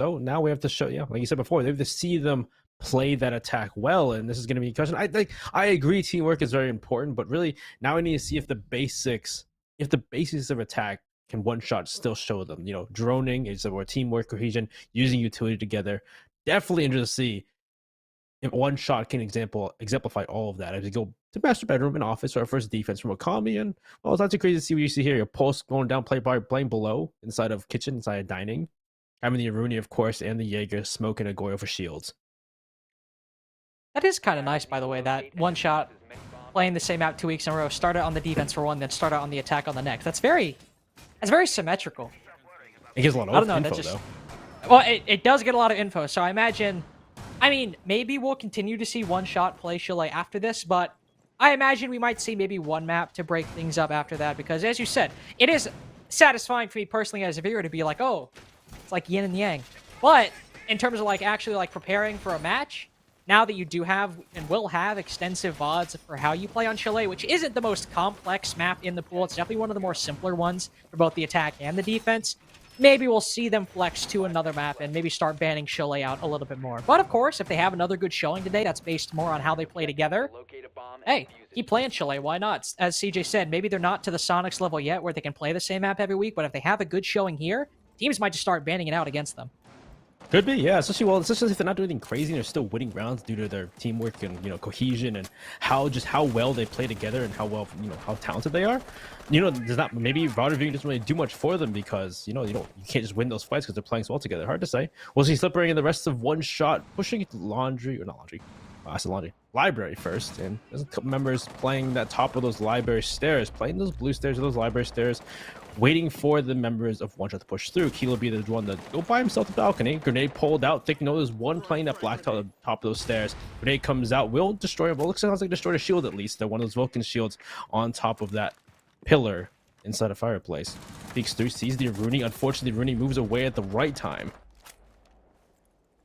So now we have to show, yeah, like you said before, they have to see them play that attack well, and this is going to be a question. I agree, teamwork is very important, but really now I need to see if the basics of attack can one shot still show them. Droning is more teamwork, cohesion, using utility together. Definitely interested to see if one shot can exemplify all of that. As we go to master bedroom and office, our first defense from Ōkami, and well, it's not too crazy to see what you see here. Your pulse going down, playing below, inside of kitchen, inside of dining, having the Aruni, of course, and the Jaeger smoking a Goyo for shields. That is kind of nice, by the way, that one shot playing the same map 2 weeks in a row, start out on the defense for one, then start out on the attack on the next. That's very symmetrical. It gives a lot of info, though. Well, it does get a lot of info, so I mean, maybe we'll continue to see one shot play Chalet after this, but I imagine we might see maybe one map to break things up after that, because as you said, it is satisfying for me personally as a viewer to be like, oh, it's like yin and yang. But in terms of actually preparing for a match, now that you do have and will have extensive VODs for how you play on Chalet, which isn't the most complex map in the pool, it's definitely one of the more simpler ones for both the attack and the defense. Maybe we'll see them flex to another map and maybe start banning Chalet out a little bit more. But of course, if they have another good showing today that's based more on how they play together, hey, keep playing Chalet, why not? As CJ said, maybe they're not to the Sonics level yet where they can play the same map every week, but if they have a good showing here, teams might just start banning it out against them. Could be, yeah. Especially if they're not doing anything crazy and they're still winning rounds due to their teamwork and cohesion and how well they play together and how how talented they are. There's not, maybe VOD reviewing doesn't really do much for them because you can't just win those fights because they're playing so well together. Hard to say. We'll see Slippery in the rest of one shot pushing it to library first, and there's a couple members playing that top of those library stairs, playing those blue stairs or those library stairs, waiting for the members of one shot to push through. Kilo be the one to go by himself to the balcony. Grenade pulled out, thinking, no, there's one playing that black top of those stairs. Grenade comes out, will destroy him. Well, looks like destroy the shield at least. They're one of those Vulcan shields on top of that pillar inside a fireplace. Peeks through, sees the Rooney. Unfortunately, Rooney moves away at the right time.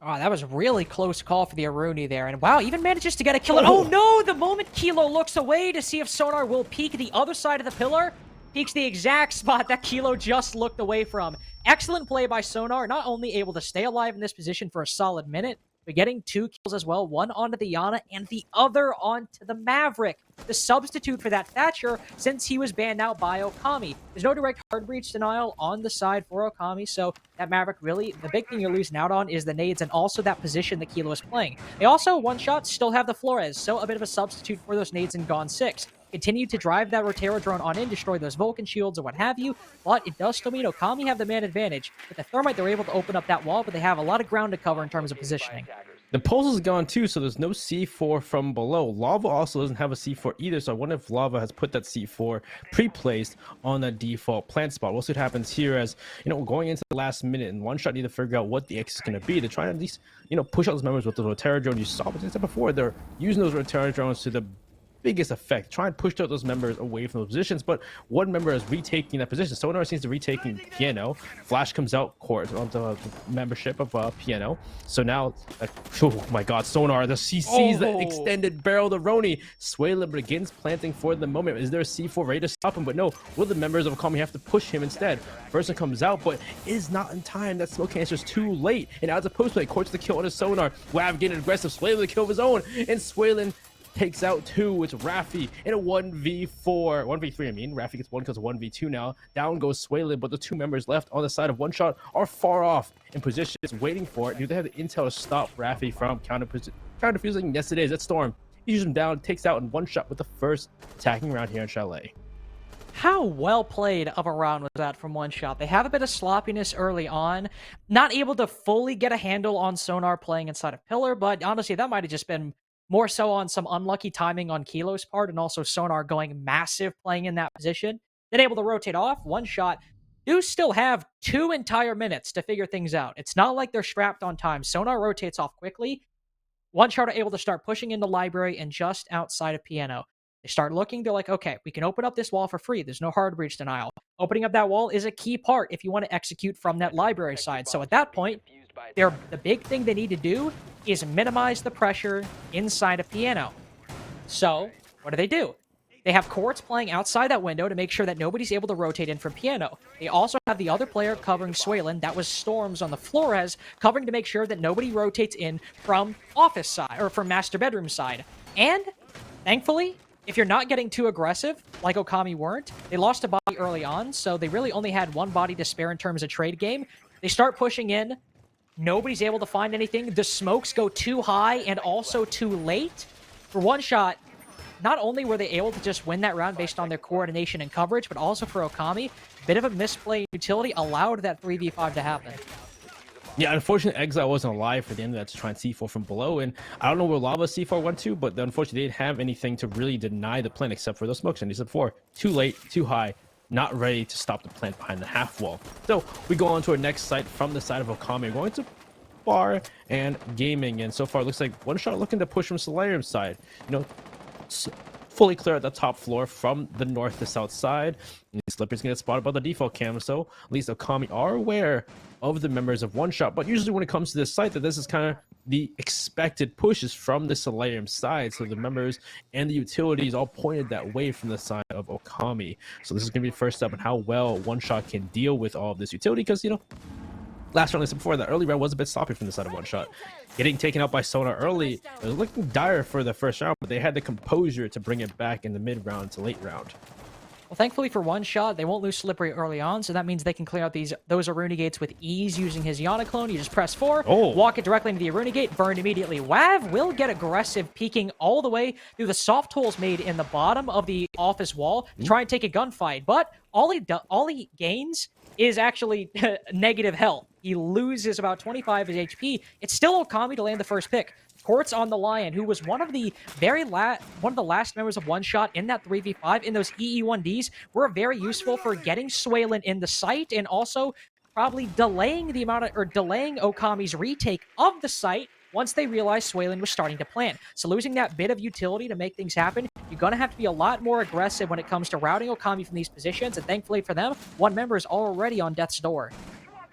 Oh, that was a really close call for the Aruni there. And wow, even manages to get a kill. Oh no, the moment Kilo looks away to see if Sonar will peek the other side of the pillar, peeks the exact spot that Kilo just looked away from. Excellent play by Sonar, not only able to stay alive in this position for a solid minute, but getting 2 kills as well, one onto the Yana and the other onto the Maverick, the substitute for that Thatcher since he was banned out by Ōkami. There's no direct hard breach denial on the side for Ōkami, so that Maverick really, the big thing you're losing out on is the nades and also that position that Kilo is playing. They also, one shot, still have the Flores, so a bit of a substitute for those nades in Gone 6. Continue to drive that Rotero drone on in, destroy those Vulcan shields or what have you, but it does still mean Ōkami have the man advantage. With the Thermite, they're able to open up that wall, but they have a lot of ground to cover in terms of positioning. The pulse is gone too, so there's no C4 from below. Lava also doesn't have a C4 either, so I wonder if Lava has put that C4 pre-placed on that default plant spot. We'll see what happens here as, going into the last minute, and one shot need to figure out what the X is going to be to try and at least, push out those members with the Rotero drone. You saw what I said before, they're using those Rotero drones to the biggest effect. Try and push out those members away from those positions, but one member is retaking that position. Sonar seems to retaking Piano. Flash comes out court on the membership of Piano. So now, oh my god, Sonar, the sees the extended barrel to Roni. Suela begins planting for the moment. Is there a C4 ready to stop him? But no, will the members of Ōkami have to push him instead? First one comes out, but is not in time. That smoke cancer is too late. And now it's a post play. Court's the kill on his Sonar. Wav getting aggressive. Suela the kill of his own. And Suela takes out 2. It's Raffi in a 1v4. 1v3, I mean. Raffi gets 1 kills 1v2 now. Down goes Suelen, but the 2 members left on the side of one shot are far off in positions waiting for it. Do they have the intel to stop Raffi from counter-fusing? Yes, it is. It's Storm. He shoots him down, takes out in one shot with the first attacking round here in Chalet. How well played of a round was that from one shot? They have a bit of sloppiness early on, not able to fully get a handle on Sonar playing inside of Pillar, but honestly, that might have just been more so on some unlucky timing on Kilo's part, and also Sonar going massive playing in that position. Then able to rotate off, one shot. Do still have 2 entire minutes to figure things out. It's not like they're strapped on time. Sonar rotates off quickly. One shot are able to start pushing into library and just outside of Piano. They start looking, they're like, okay, we can open up this wall for free. There's no hard breach denial. Opening up that wall is a key part if you want to execute from that library side. So at that point, the big thing they need to do is minimize the pressure inside of Piano. So, what do? They have Quartz playing outside that window to make sure that nobody's able to rotate in from Piano. They also have the other player covering Suelen. That was Storms on the Flores, covering to make sure that nobody rotates in from office side, or from master bedroom side. And, thankfully, if you're not getting too aggressive, like Ōkami weren't, they lost a body early on, so they really only had one body to spare in terms of trade game. They start pushing in. Nobody's able to find anything. The smokes go too high and also too late. For one shot, not only were they able to just win that round based on their coordination and coverage, but also for Ōkami, a bit of a misplay utility allowed that 3v5 to happen. Yeah, unfortunately, Exile wasn't alive for the end of that to try and C4 from below, and I don't know where Lava C4 went to, but unfortunately, they didn't have anything to really deny the plant except for those smokes. And he said before, too late, too high, not ready to stop the plant behind the half wall. So we go on to our next site from the side of Ōkami. We're going to Bar and Gaming, and so far it looks like One Shot looking to push from Solarium's side. You know, fully clear at the top floor from the north to south side. And these Slippers can get spotted by the default cam, so at least Ōkami are aware of the members of One Shot. But usually when it comes to this site, that this is kind of the expected pushes from the Solarium side, so the members and the utilities all pointed that way from the side of Ōkami. So this is going to be the first step in how well One Shot can deal with all of this utility, because, you know, last round, I said before, the early round was a bit sloppy from the side of One Shot. Getting taken out by Sonar early, it was looking dire for the first round, but they had the composure to bring it back in the mid-round to late round. Well, thankfully for One Shot, they won't lose Slippery early on, so that means they can clear out those Aruni gates with ease using his Yana clone. You just press 4, walk it directly into the Aruni gate, burn immediately. Wav will get aggressive, peeking all the way through the soft holes made in the bottom of the office wall to try and take a gunfight, but all he gains is actually negative health. He loses about 25 of his HP. It's still Ōkami to land the first pick. Quartz on the Lion, who was one of the last members of One Shot in that 3v5 in those EE1Ds, were very useful for getting Suelen in the site and also probably delaying Ōkami's retake of the site once they realized Suelen was starting to plant. So losing that bit of utility to make things happen, you're going to have to be a lot more aggressive when it comes to routing Ōkami from these positions, and thankfully for them, one member is already on death's door.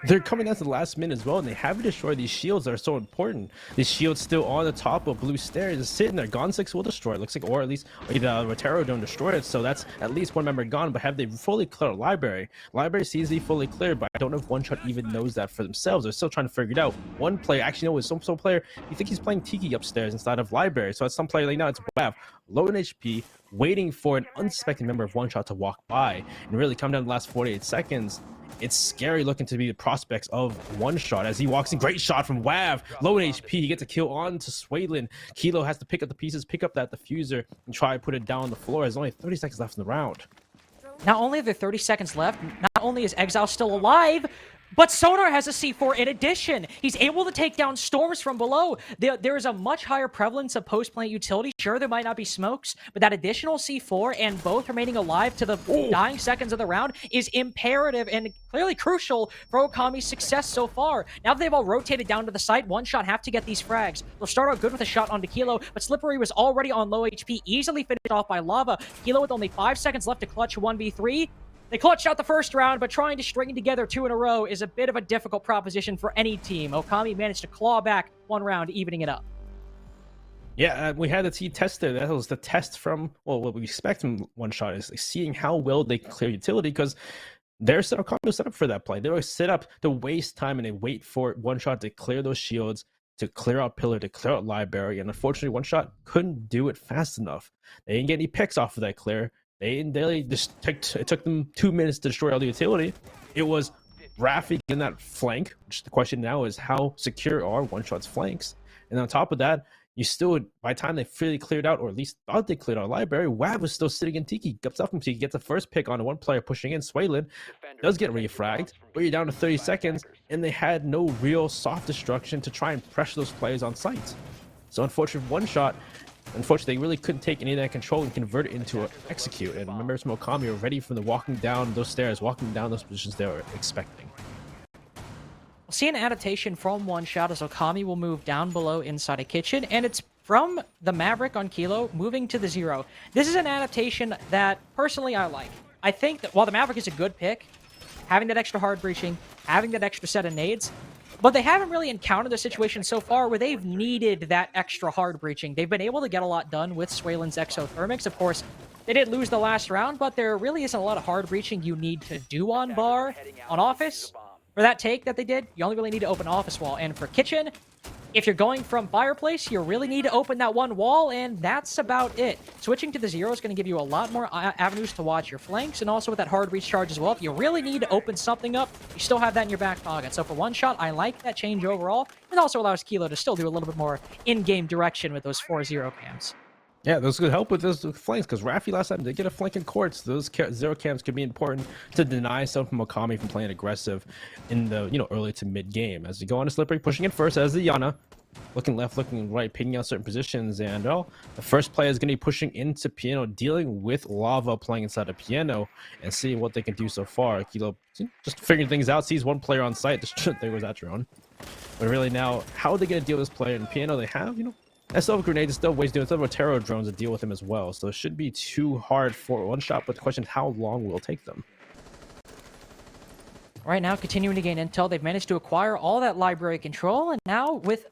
They're coming down to the last minute as well, and they haven't destroyed these shields that are so important. These shields still on the top of blue stairs is sitting there. Gone 6 will destroy it, looks like, or at least the Rotero don't destroy it, so that's at least one member gone. But have they fully cleared library? Library seems to be fully cleared, but I don't know if One Shot even knows that for themselves. They're still trying to figure it out. One player actually knows some player, you think he's playing Tiki upstairs instead of library, so it's some player like, no, it's Wav, low in HP, waiting for an unsuspecting member of One Shot to walk by and really come down the last 48 seconds. It's scary looking to be the prospects of One Shot as he walks in. Great shot from Wav. Low in HP. He gets a kill on to Suelen. Kilo has to pick up the pieces, pick up that diffuser, and try to put it down on the floor. There's only 30 seconds left in the round. Not only are there 30 seconds left, not only is Exile still alive, but Sonar has a C4 in addition. He's able to take down Storms from below. There is a much higher prevalence of post-plant utility. Sure, there might not be smokes, but that additional C4 and both remaining alive to the dying seconds of the round is imperative and clearly crucial for Ōkami's success so far. Now that they've all rotated down to the site, One Shot have to get these frags. They'll start out good with a shot onto Kilo, but Slippery was already on low HP, easily finished off by Lava. Kilo with only 5 seconds left to clutch 1v3. They clutched out the first round, but trying to string together 2 in a row is a bit of a difficult proposition for any team. Ōkami managed to claw back one round, evening it up. Yeah, we had the T test there. That was the test from, well, what we expect from One Shot is like seeing how well they can clear utility, because they're set up for that play. They were set up to waste time and they wait for One Shot to clear those shields, to clear out Pillar, to clear out Library, and unfortunately One Shot couldn't do it fast enough. They didn't get any picks off of that clear. It took them 2 minutes to destroy all the utility. It was Rafi in that flank, which the question now is how secure are One Shot's flanks? And on top of that, you still, by the time they fully cleared out, or at least thought they cleared out Library, Wav was still sitting in Tiki. Gets up from Tiki, gets the first pick on one player pushing in. Suelen does get refragged, but you're down to 30 seconds, and they had no real soft destruction to try and pressure those players on site. So unfortunately, One Shot, they really couldn't take any of that control and convert it into an execute. And members from Ōkami are ready from the walking down those stairs, walking down those positions they were expecting. We'll see an adaptation from One Shot as Ōkami will move down below inside a kitchen, and it's from the Maverick on Kilo moving to the Zero. This is an adaptation that personally I like. I think that while the Maverick is a good pick, having that extra hard breaching, having that extra set of nades, but they haven't really encountered a situation so far where they've needed that extra hard breaching. They've been able to get a lot done with Suelen's exothermics. Of course, they did lose the last round, but there really isn't a lot of hard breaching you need to do on bar. On office, for that take that they did, you only really need to open office wall. And for kitchen, if you're going from fireplace, you really need to open that one wall, and that's about it. Switching to the zero is going to give you a lot more avenues to watch your flanks, and also with that hard reach charge as well. If you really need to open something up, you still have that in your back pocket. So for one shot, I like that change overall. It also allows Kilo to still do a little bit more in-game direction with those 4-0 cams. Yeah, those could help with those flanks, because Raffi last time did get a flank in courts. Those zero cams could be important to deny someone from Ōkami from playing aggressive in the early to mid game. As you go on to Slippery, pushing in first as the Yana, looking left, looking right, picking out certain positions, and the first player is going to be pushing into Piano, dealing with Lava playing inside of Piano, and seeing what they can do so far. Kilo just figuring things out, sees one player on site. There was that drone, but really now, how are they going to deal with this player? In Piano, they have SL grenades, still ways doing some Terror drones to deal with him as well. So it should be too hard for one shot, but the question is how long will it take them? Right now, continuing to gain intel, they've managed to acquire all that library control, and now with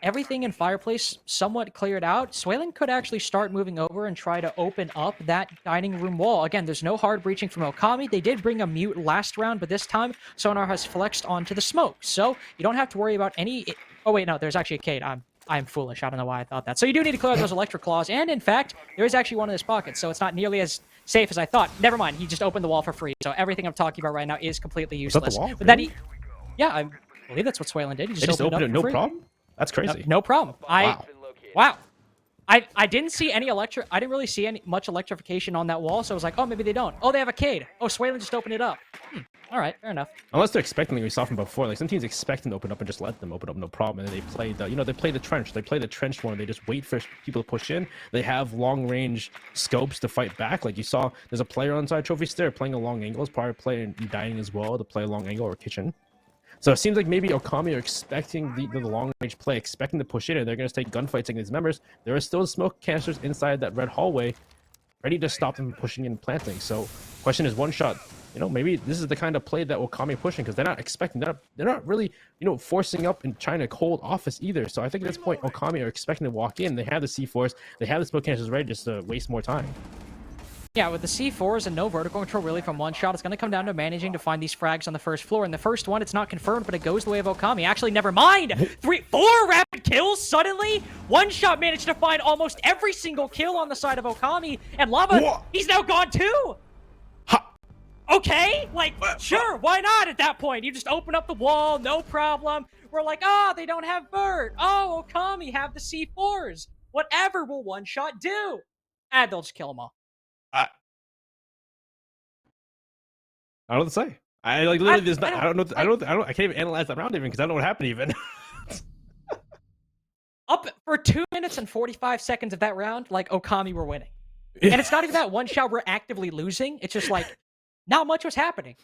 everything in Fireplace somewhat cleared out, Swaylin could actually start moving over and try to open up that dining room wall. Again, there's no hard breaching from Ōkami. They did bring a mute last round, but this time Sonar has flexed onto the smoke. So you don't have to worry about any... Oh wait, no, there's actually a Kate. I'm foolish. I don't know why I thought that. So you do need to clear out those electric claws, and in fact, there is actually one in his pocket, so it's not nearly as safe as I thought. Never mind, he just opened the wall for free, so everything I'm talking about right now is completely useless. Is that the wall? But then yeah, I believe that's what Swaylin did. He just opened it no for free. problem? That's crazy. No problem. Wow. I didn't see any I didn't really see much electrification on that wall, so I was like, oh, maybe they don't. Oh, they have a Cade. Oh, Swaylin just opened it up. All right, fair enough. Unless they're expecting, like we saw from before, like some teams expect them to open up and just let them open up, no problem. And then they play they play the trench. They play the trench one. They just wait for people to push in. They have long range scopes to fight back. Like you saw, there's a player on side trophy stair playing a long angle. Is probably playing dining as well to play a long angle or kitchen. So it seems like maybe Ōkami are expecting the long range play, expecting to push in, and they're going to take gunfights against these members. There are still smoke canisters inside that red hallway, ready to stop them from pushing in and planting. So question is one shot. Maybe this is the kind of play that Ōkami pushing, because they're not expecting, they're not really, forcing up and trying to hold office either. So I think at this point, Ōkami are expecting to walk in. They have the C4s, they have the smoke canisters ready just to waste more time. Yeah, with the C4s and no vertical control really from one shot, it's going to come down to managing to find these frags on the first floor. And the first one, it's not confirmed, but it goes the way of Ōkami. Actually, never mind! 4 rapid kills suddenly? One shot managed to find almost every single kill on the side of Ōkami. And Lava, he's now gone too! Okay, sure, why not at that point? You just open up the wall, no problem. We're like, oh, they don't have Bert. Oh, Ōkami have the C4s. Whatever will one shot do? And they'll just kill them all. I don't know what to say. I literally there's not. I can't even analyze that round even because I don't know what happened even. Up for 2 minutes and 45 seconds of that round, Ōkami were winning. And it's not even that one shot we're actively losing. It's just not much was happening.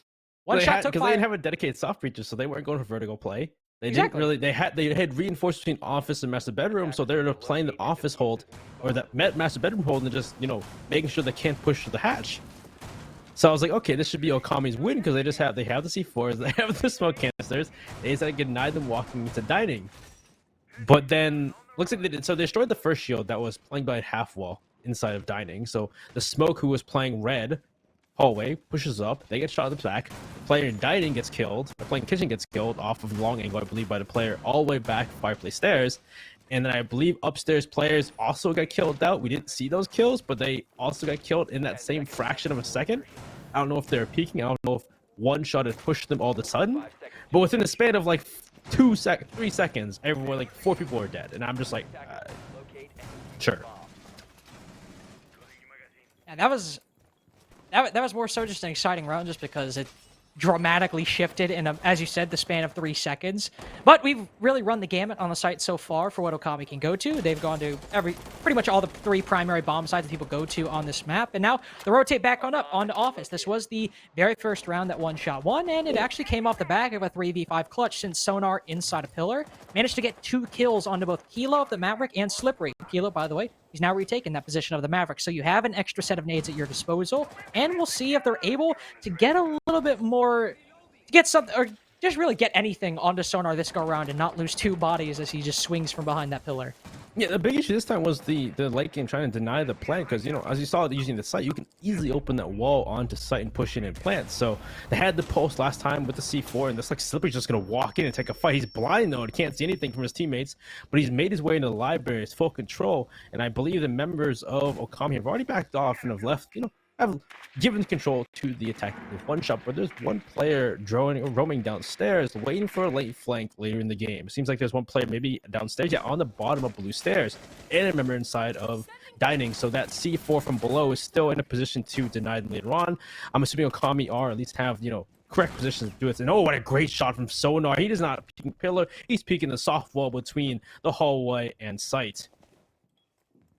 One shot took 5. Because they didn't have a dedicated soft breaches, so they weren't going for vertical play. They didn't really. They had reinforced between office and master bedroom, so they were playing the office hold or that master bedroom hold and just making sure they can't push the hatch. So I was like, okay, this should be Okami's win because they have the C4s, they have the smoke canisters. They just had to deny them walking into dining. But then looks like they did. So they destroyed the first shield that was playing by half wall inside of dining. So the smoke who was playing red hallway pushes up, they get shot in the back. The player in dining gets killed. The player in kitchen gets killed off of long angle, I believe, by the player all the way back fireplace stairs. And then I believe upstairs players also got killed out. We didn't see those kills, but they also got killed in that same fraction of a second. I don't know if they're peeking. I don't know if one shot had pushed them all of a sudden. But within the span of 3 seconds, everyone, 4 people are dead. And I'm just like, sure. Yeah, that was more so just an exciting round just because it dramatically shifted in, as you said, the span of 3 seconds. But we've really run the gamut on the site so far for what Ōkami can go to. They've gone to pretty much all the 3 primary bomb sites that people go to on this map. And now they rotate back onto office. This was the very first round that one shot won, and it actually came off the back of a 3v5 clutch since Sonar inside a pillar managed to get 2 kills onto both Kilo of the Maverick and Slippery. Kilo, by the way, he's now retaken that position of the Maverick, so you have an extra set of nades at your disposal, and we'll see if they're able to get a little bit more, to get something, or just really get anything onto Sonar this go around and not lose 2 bodies as he just swings from behind that pillar. Yeah, the big issue this time was the late game trying to deny the plant because, as you saw using the site, you can easily open that wall onto site and push in and plant. So they had the post last time with the C4, and this like Slippery's just gonna walk in and take a fight. He's blind though, and can't see anything from his teammates, but he's made his way into the library. He's full control, and I believe the members of Ōkami have already backed off and have left. Have given control to the attack with one shot, but there's one player roaming downstairs, waiting for a late flank later in the game. It seems like there's one player maybe downstairs, yeah, on the bottom of blue stairs, and a member inside of dining. So that C4 from below is still in a position to deny them later on. I'm assuming Ōkami are at least have correct positions to do it. And oh, what a great shot from Sonar! He does not peeking pillar; he's peeking the soft wall between the hallway and site.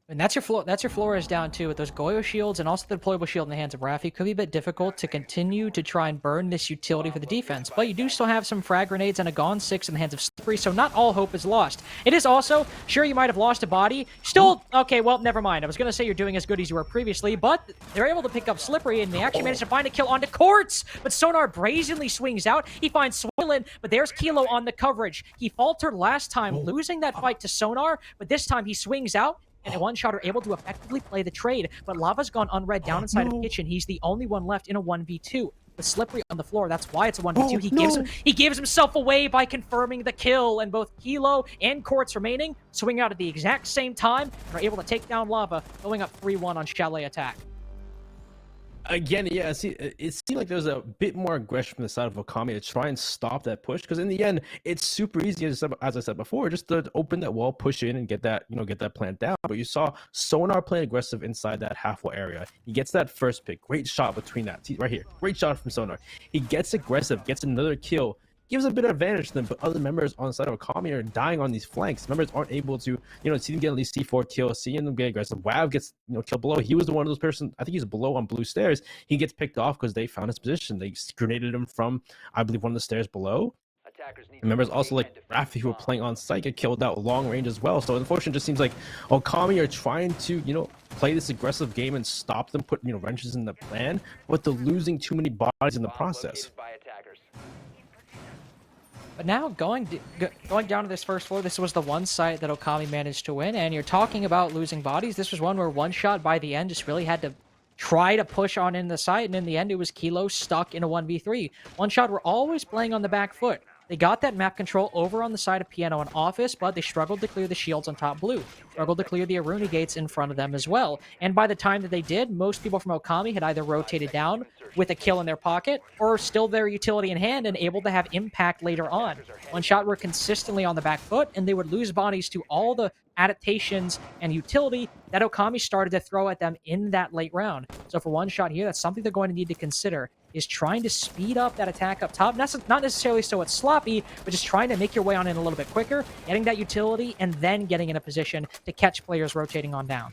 And that's your Flores down too with those Goyo shields and also the deployable shield in the hands of Raffi. Could be a bit difficult to continue to try and burn this utility for the defense, but you do still have some frag grenades and a Gone 6 in the hands of Slippery, so not all hope is lost. It is also, sure, you might have lost a body. Still, okay, well, never mind. I was going to say you're doing as good as you were previously, but they're able to pick up Slippery, and they actually managed to find a kill onto Quartz, but Sonar brazenly swings out. He finds Swillen, but there's Kilo on the coverage. He faltered last time, losing that fight to Sonar, but this time he swings out, and a one-shot are able to effectively play the trade, but Lava's gone unread down inside of Kitchen. He's the only one left in a 1v2. With Slippery on the floor, that's why it's a 1v2. He gives himself away by confirming the kill, and both Kilo and Quartz remaining swing out at the exact same time and are able to take down Lava, going up 3-1 on Chalet attack. Again, yeah, see, it seemed like there was a bit more aggression from the side of Ōkami to try and stop that push, because in the end, it's super easy, as I said before, just to open that wall, push in, and get that plant down. But you saw Sonar play aggressive inside that half wall area. He gets that first pick, great shot between that, right here, great shot from Sonar. He gets aggressive, gets another kill, gives a bit of advantage to them, but other members on the side of Ōkami are dying on these flanks. Members aren't able to, see them get at least C4 kills, seeing them get aggressive. WAV gets, killed below. He was the one of those person, I think he's below on blue stairs. He gets picked off because they found his position. They grenaded him from, I believe, one of the stairs below. And members also like Raffi, who were playing on site, get killed out long range as well. So unfortunately, it just seems like Ōkami are trying to, play this aggressive game and stop them, put, wrenches in the plan, but they're losing too many bodies in the process. But now, going down to this first floor, this was the one site that Ōkami managed to win, and you're talking about losing bodies. This was one where one shot by the end just really had to try to push on in the site, and in the end, it was Kilo stuck in a 1v3. One shot were always playing on the back foot. They got that map control over on the side of Piano and Office, but they struggled to clear the shields on top blue. Struggled to clear the Aruni gates in front of them as well. And by the time that they did, most people from Ōkami had either rotated down with a kill in their pocket, or still their utility in hand and able to have impact later on. One shot were consistently on the back foot, and they would lose bodies to all the adaptations and utility that Ōkami started to throw at them in that late round. So for one shot here, that's something they're going to need to consider, is trying to speed up that attack up top. Not necessarily so it's sloppy, but just trying to make your way on in a little bit quicker, getting that utility, and then getting in a position to catch players rotating on down.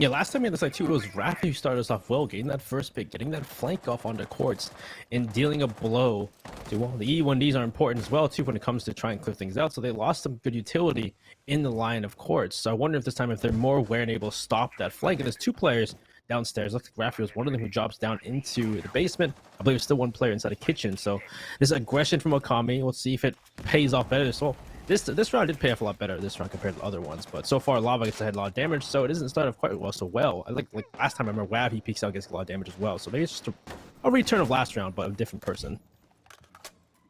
Yeah, last time we had this side too, it was Raffi who started us off well, getting that first pick, getting that flank off onto Quartz, and dealing a blow to, well, the E1Ds are important as well too when it comes to trying to clear things out, so they lost some good utility in the line of Quartz. So I wonder if this time if they're more aware and able to stop that flank. And there's two players downstairs. Looks like Raffi was one of them who drops down into the basement. I believe there's still one player inside the kitchen. So this aggression from Ōkami, let's see if it pays off better. So this round did pay off a lot better this round compared to the other ones, but so far Lava gets ahead a lot of damage, so it doesn't start off quite well. I like last time I remember WAV, he peeks out, gets a lot of damage as well. So maybe it's just a return of last round, but a different person.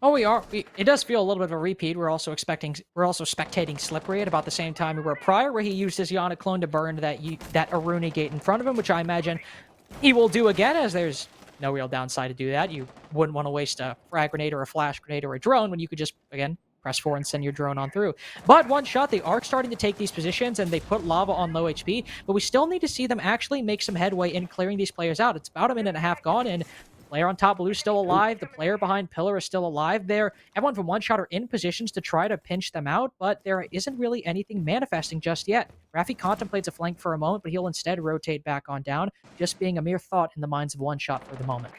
Oh, it does feel a little bit of a repeat. We're also spectating Slippery at about the same time we were prior, where he used his Yana clone to burn that Aruni gate in front of him, which I imagine he will do again, as there's no real downside to do that. You wouldn't want to waste a frag grenade or a flash grenade or a drone when you could just, again, press 4 and send your drone on through. But one shot, they are starting to take these positions, and they put Lava on low HP, but we still need to see them actually make some headway in clearing these players out. It's about a minute and a half gone, and player on top blue is still alive. The player behind pillar is still alive there. Everyone from one shot are in positions to try to pinch them out, but there isn't really anything manifesting just yet. Raffi contemplates a flank for a moment, but he'll instead rotate back on down, just being a mere thought in the minds of one shot for the moment.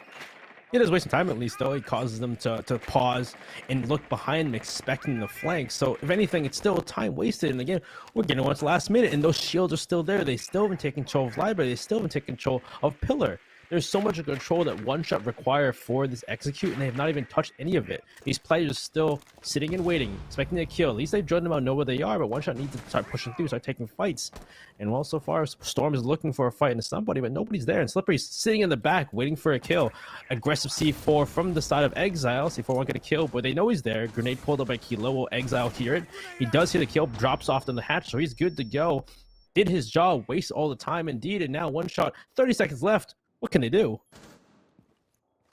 It is wasting time, at least, though. It causes them to pause and look behind them, expecting the flank. So, if anything, it's still time wasted. And again, we're getting on to the last minute, and those shields are still there. They still haven't taken control of Library. They still haven't taken control of Pillar. there's so much control that One Shot require for this execute, and they have not even touched any of it. These players are still sitting and waiting, expecting a kill. At least they've joined them out, know where they are, but One Shot needs to start pushing through, start taking fights. And well, so far, Storm is looking for a fight into somebody, but nobody's there. And Slippery's sitting in the back, waiting for a kill. Aggressive C4 from the side of Exile. C4 won't get a kill, but they know he's there. Grenade pulled up by Kilo. Will Exile hear it? He does hear the kill, drops off on the hatch, so he's good to go. Did his job, waste all the time indeed, and now One Shot, 30 seconds left. What can they do?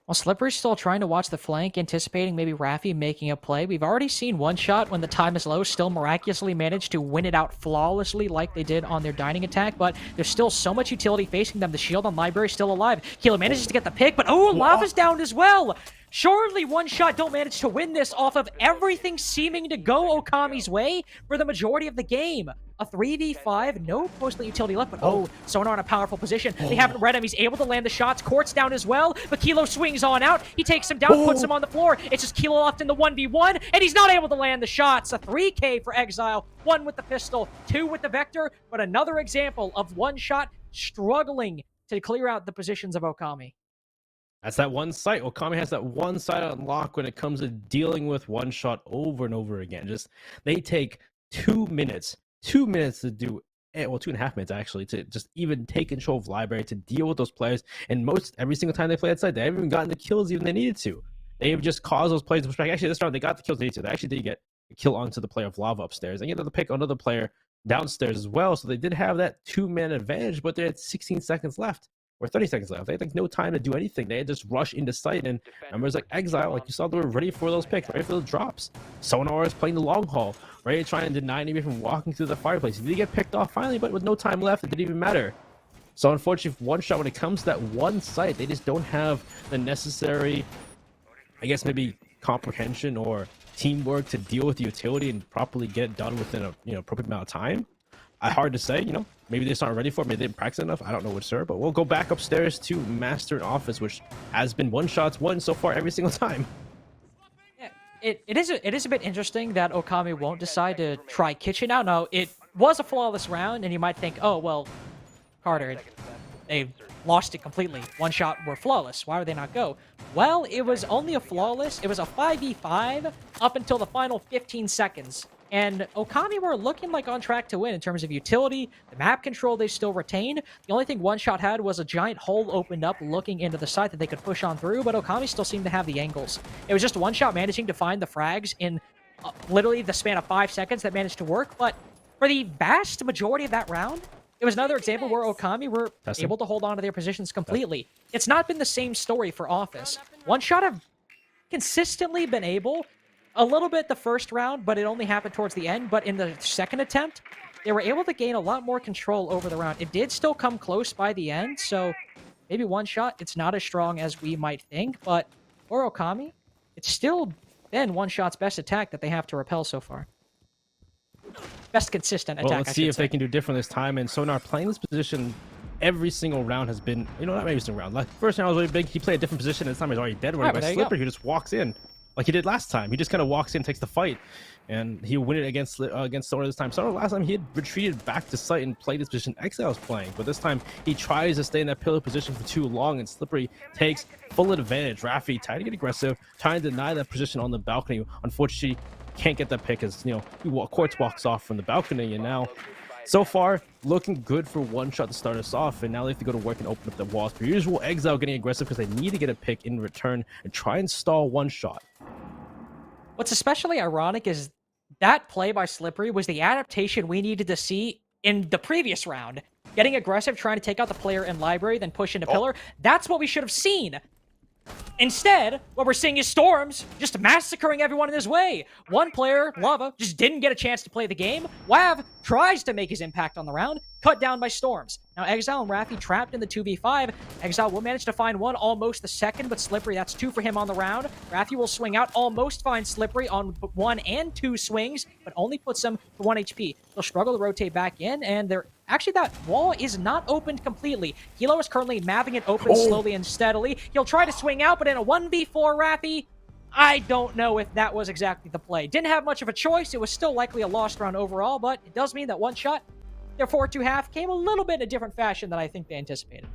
Well, Slippery's still trying to watch the flank, anticipating maybe Raffi making a play. We've already seen One Shot, when the time is low, still miraculously manage to win it out flawlessly like they did on their dining attack, but there's still so much utility facing them. The shield on Library still alive. Kilo manages to get the pick, but Lava's down as well! Surely One Shot don't manage to win this off of everything seeming to go Ōkami's way for the majority of the game. A 3v5, no post-lane utility left, but Sonar in a powerful position. They haven't read him. He's able to land the shots. Court's down as well, but Kilo swings on out. He takes him down, puts him on the floor. It's just Kilo left in the 1v1, and he's not able to land the shots. A 3K for Exile, 1 with the pistol, 2 with the Vector, but another example of One Shot struggling to clear out the positions of Ōkami. That's that one site. Ōkami has that one site on lock when it comes to dealing with One Shot over and over again. Just they take 2 minutes to do, well, 2.5 minutes actually, to just even take control of Library, to deal with those players. And every single time they play that site, they haven't even gotten the kills even they needed to. They have just caused those players to push back. Actually, this round they got the kills they needed to. They actually did get a kill onto the player of Lava upstairs. And get to pick another player downstairs as well. So they did have that 2-man advantage, but they had 16 seconds left. Or 30 seconds left. They had like no time to do anything. They had just rushed into sight, and members like Exile, like you saw, they were ready for those picks, ready for those drops. Sonar is playing the long haul, ready to try and deny anybody from walking through the fireplace. He did get picked off finally, but with no time left, it didn't even matter. So unfortunately, One Shot, when it comes to that one site, they just don't have the necessary, I guess maybe comprehension or teamwork to deal with the utility and properly get it done within a appropriate amount of time. Hard to say, maybe they just aren't ready for it. Maybe they didn't practice enough. I don't know what's sir, but we'll go back upstairs to Master Office, which has been One Shot's won so far every single time. Yeah, it is a bit interesting that Ōkami won't decide to try Kitchen out. Now, it was a flawless round, and you might think, oh, well, Carter, they lost it completely. One Shot were flawless. Why would they not go? Well, it was only a flawless. It was a 5v5 up until the final 15 seconds. And Ōkami were looking like on track to win in terms of utility. The map control they still retained. The only thing One Shot had was a giant hole opened up looking into the side that they could push on through, but Ōkami still seemed to have the angles. It was just One Shot managing to find the frags in literally the span of 5 seconds that managed to work, but for the vast majority of that round, it was another example where Ōkami were able to hold on to their positions completely. It's not been the same story for Office. One Shot have consistently been able, a little bit the first round, but it only happened towards the end. But in the second attempt, they were able to gain a lot more control over the round. It did still come close by the end, so maybe One Shot, it's not as strong as we might think, but for Ōkami, it's still been One Shot's best attack that they have to repel so far. Best consistent attack, let's see if they can do different this time. And Sonar playing this position every single round has been, not every single round. Like, first round was really big. He played a different position. This time he's already dead. Right, but Slippery, who just walks in. Like he did last time. He just kind of walks in, takes the fight, and he'll win it against Sonar this time. Sonar last time, he had retreated back to site and played this position Exile's playing, but this time he tries to stay in that pillar position for too long, and Slippery takes full advantage. Raffi trying to get aggressive, trying to deny that position on the balcony. Unfortunately, can't get that pick as, Quartz walks off from the balcony, and now, so far, looking good for One Shot to start us off, and now they have to go to work and open up the walls. Per usual, Exile getting aggressive because they need to get a pick in return and try and stall One Shot. What's especially ironic is that play by Slippery was the adaptation we needed to see in the previous round. Getting aggressive, trying to take out the player in Library, then push into Pillar. That's what we should have seen. Instead, what we're seeing is Storms just massacring everyone in his way. One player, Lava, just didn't get a chance to play the game. Wav tries to make his impact on the round, cut down by Storms. Now, Exile and Raffi trapped in the 2v5. Exile will manage to find one, almost the second, but Slippery, that's 2 for him on the round. Raffi will swing out, almost find Slippery on 1 and 2 swings, but only puts him for 1 HP. They'll struggle to rotate back in, and they're actually, that wall is not opened completely. Kilo is currently mapping it open slowly and steadily. He'll try to swing out, but in a 1v4 Raffi, I don't know if that was exactly the play. Didn't have much of a choice. It was still likely a lost round overall, but it does mean that One Shot, their 4-2 half, came a little bit in a different fashion than I think they anticipated.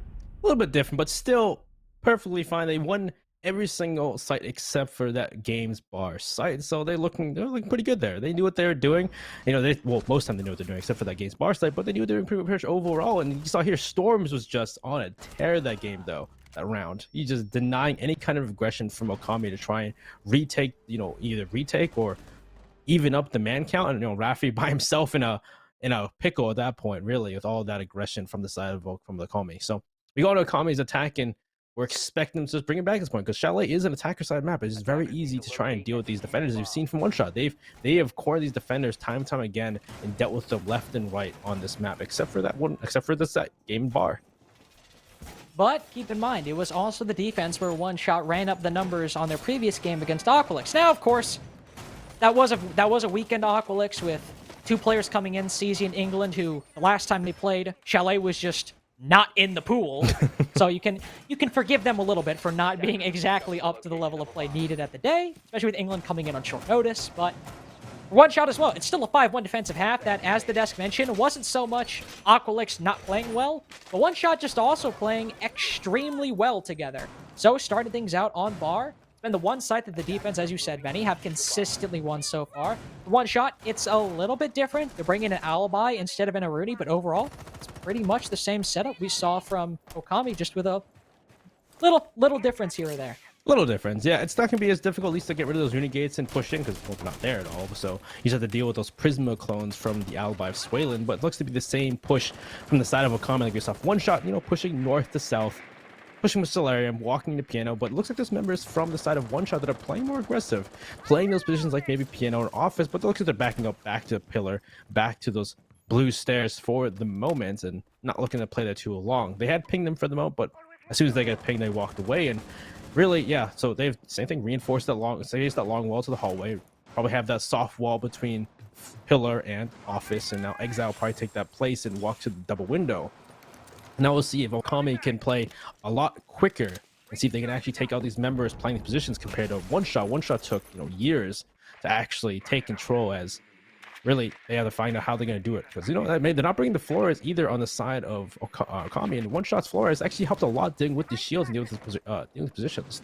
A little bit different, but still perfectly fine. They won every single site except for that games bar site, so they're looking pretty good there. They knew what they were doing. Most time they knew what they're doing, except for that games bar site, but they knew they were pretty much overall. And you saw here, Storms was just on a tear that game though. That round, he just denying any kind of aggression from Ōkami to try and retake, either retake or even up the man count. And Rafi by himself in a pickle at that point, really, with all that aggression from the side of from the Ōkami. So we go to Okami's attack, and we're expecting them to just bring it back at this point, because Chalet is an attacker side map. It's very easy to try and deal with these defenders. You've seen from one shot, they have cornered these defenders time and time again and dealt with them left and right on this map, except for the game bar. But keep in mind, it was also the defense where One Shot ran up the numbers on their previous game against Aqualix. Now, of course, that was a weekend Aqualix with 2 players coming in, CZ and England, who the last time they played, Chalet was just not in the pool. So you can forgive them a little bit for not being exactly up to the level of play needed at the day, especially with England coming in on short notice. But One Shot as well, it's still a 5-1 defensive half that, as the desk mentioned, wasn't so much Aqualix not playing well, but One Shot just also playing extremely well together. So started things out on bar. It's been the one site that the defense, as you said, Benny, have consistently won so far. For One Shot, it's a little bit different. They're bringing an Alibi instead of an Aruni, but overall, it's pretty much the same setup we saw from Ōkami, just with a little difference here or there. Little difference, yeah. It's not going to be as difficult, at least, to get rid of those Unigates and push in, because they're not there at all. So you just have to deal with those Prisma clones from the Alibi of Swaylen, but it looks to be the same push from the side of Ōkami, like we saw. One Shot, pushing north to south, pushing with Solarium, walking to Piano, but it looks like there's members from the side of One Shot that are playing more aggressive, playing those positions like maybe Piano or Office, but it looks like they're backing up back to Pillar, back to those blue stairs for the moment, and not looking to play there too long. They had pinged them for the moment, but as soon as they got pinged, they walked away. And really, yeah, so they've, same thing, reinforced that long wall to the hallway, probably have that soft wall between Pillar and Office, and now Exile will probably take that place and walk to the double window. Now we'll see if Ōkami can play a lot quicker and see if they can actually take out these members playing these positions compared to One Shot. One Shot took years to actually take control, as really they have to find out how they're going to do it, because they're not bringing the Flores either on the side of Ōkami, and One Shot's Flores actually helped a lot dealing with the shields and dealing with these positions.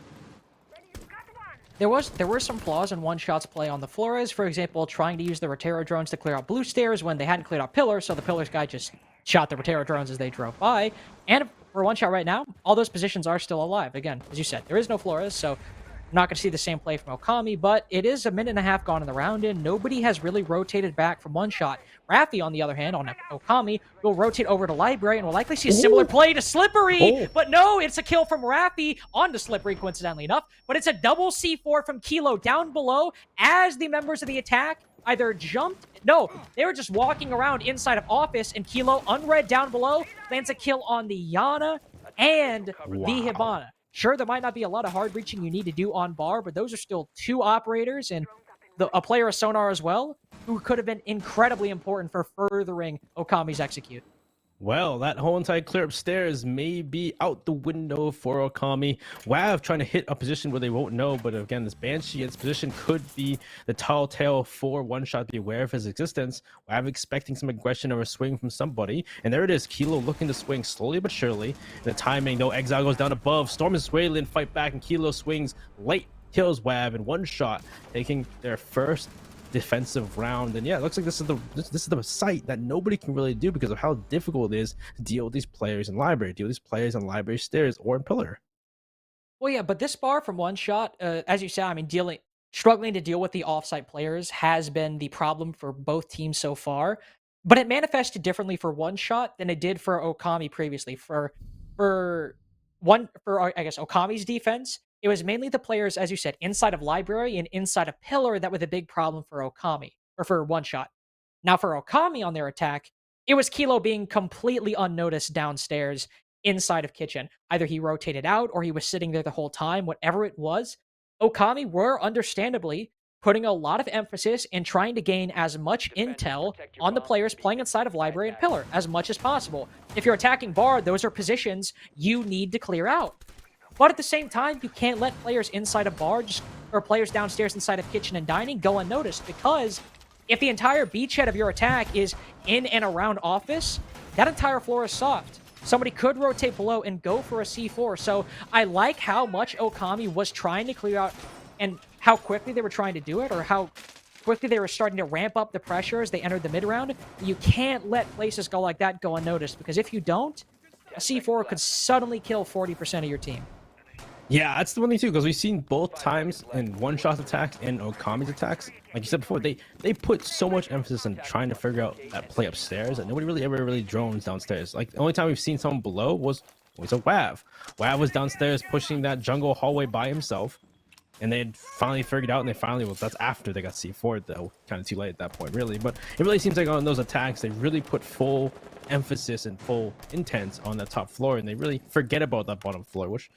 There were some flaws in One Shot's play on the Flores. For example, trying to use the Rotero drones to clear out blue stairs when they hadn't cleared out Pillar, so the Pillars guy just shot the Rotero drones as they drove by. And for One Shot right now, all those positions are still alive. Again, as you said, there is no Flores, so I'm not going to see the same play from Ōkami, but it is a minute and a half gone in the round, and nobody has really rotated back from One Shot. Rafi, on the other hand, on Ōkami, will rotate over to Library, and will likely see a similar play to Slippery, but no, it's a kill from Rafi onto Slippery, coincidentally enough, but it's a double C4 from Kilo down below as the members of the attack either jumped, no, they were just walking around inside of Office, and Kilo, unread down below, lands a kill on the Yana and the Hibana. Sure, there might not be a lot of hard reaching you need to do on bar, but those are still 2 operators and a player of Sonar as well, who could have been incredibly important for furthering Ōkami's execute. Well, that whole entire clear upstairs may be out the window for Ōkami. WAV trying to hit a position where they won't know, but again, this Banshee, its position could be the tall tale for One Shot to be aware of his existence. WAV expecting some aggression or a swing from somebody, and there it is. Kilo looking to swing slowly but surely. The timing, though, Exile goes down above. Storm and Swaylen fight back, and Kilo swings late, kills WAV, and One Shot taking their first defensive round. And yeah, it looks like this is the site that nobody can really do because of how difficult it is to deal with these players in Library, deal with these players on Library stairs or in Pillar. Well, yeah, but this bar from One Shot, as you said, I mean, struggling to deal with the offsite players has been the problem for both teams so far, but it manifested differently for One Shot than it did for Ōkami previously. For I guess Okami's defense, it was mainly the players, as you said, inside of Library and inside of Pillar that were the big problem for Ōkami, or for One Shot. Now for Ōkami on their attack, it was Kilo being completely unnoticed downstairs inside of Kitchen. Either he rotated out or he was sitting there the whole time, whatever it was. Ōkami were understandably putting a lot of emphasis in trying to gain as much intel on the players playing inside of Library and Pillar as much as possible. If you're attacking Bar, those are positions you need to clear out. But at the same time, you can't let players inside of Bar or players downstairs inside of Kitchen and Dining go unnoticed, because if the entire beachhead of your attack is in and around Office, that entire floor is soft. somebody could rotate below and go for a C4. So I like how much Ōkami was trying to clear out and how quickly they were trying to do it, or how quickly they were starting to ramp up the pressure as they entered the mid-round. You can't let places go like that go unnoticed, because if you don't, a C4 could suddenly kill 40% of your team. Yeah, that's the one thing too, because we've seen both times in one-shot attacks and Okami's attacks. Like you said before, they put so much emphasis on trying to figure out that play upstairs that nobody really ever drones downstairs. Like the only time we've seen someone below was a Wav. Wav was downstairs pushing that jungle hallway by himself, and they had finally figured out, and they finally, well, that's after they got C4 though, kind of too late at that point, really. But it really seems like on those attacks, they really put full emphasis and full intent on that top floor, and they really forget about that bottom floor, which,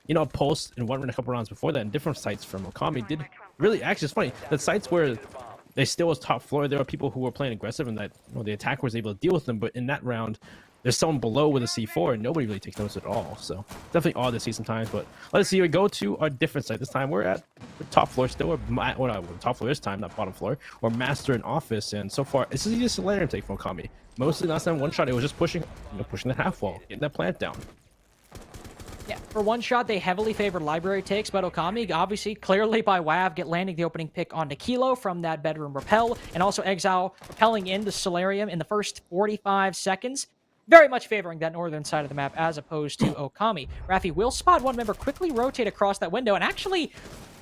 you know, Pulse and one a couple rounds before that in different sites from Ōkami did really, actually, it's funny, the sites where they still was top floor, there were people who were playing aggressive, and that, you know, the attacker was able to deal with them. But in that round, there's someone below with a C4, and nobody really takes notice at all. So definitely odd to see sometimes. But let's see, we go to our different site this time. We're at the top floor still, or top floor this time, not bottom floor, or Master and Office. And so far, this is just a Solarium take from Ōkami. Mostly last time one shot, it was just pushing, you know, pushing the half wall, getting that plant down. Yeah, for one shot, they heavily favored library takes, but Ōkami, obviously, clearly by Wav, landing the opening pick onto Kilo from that bedroom repel, and also Exile repelling into Solarium in the first 45 seconds, very much favoring that northern side of the map as opposed to Ōkami. Raffi will spot one member quickly rotate across that window, and actually,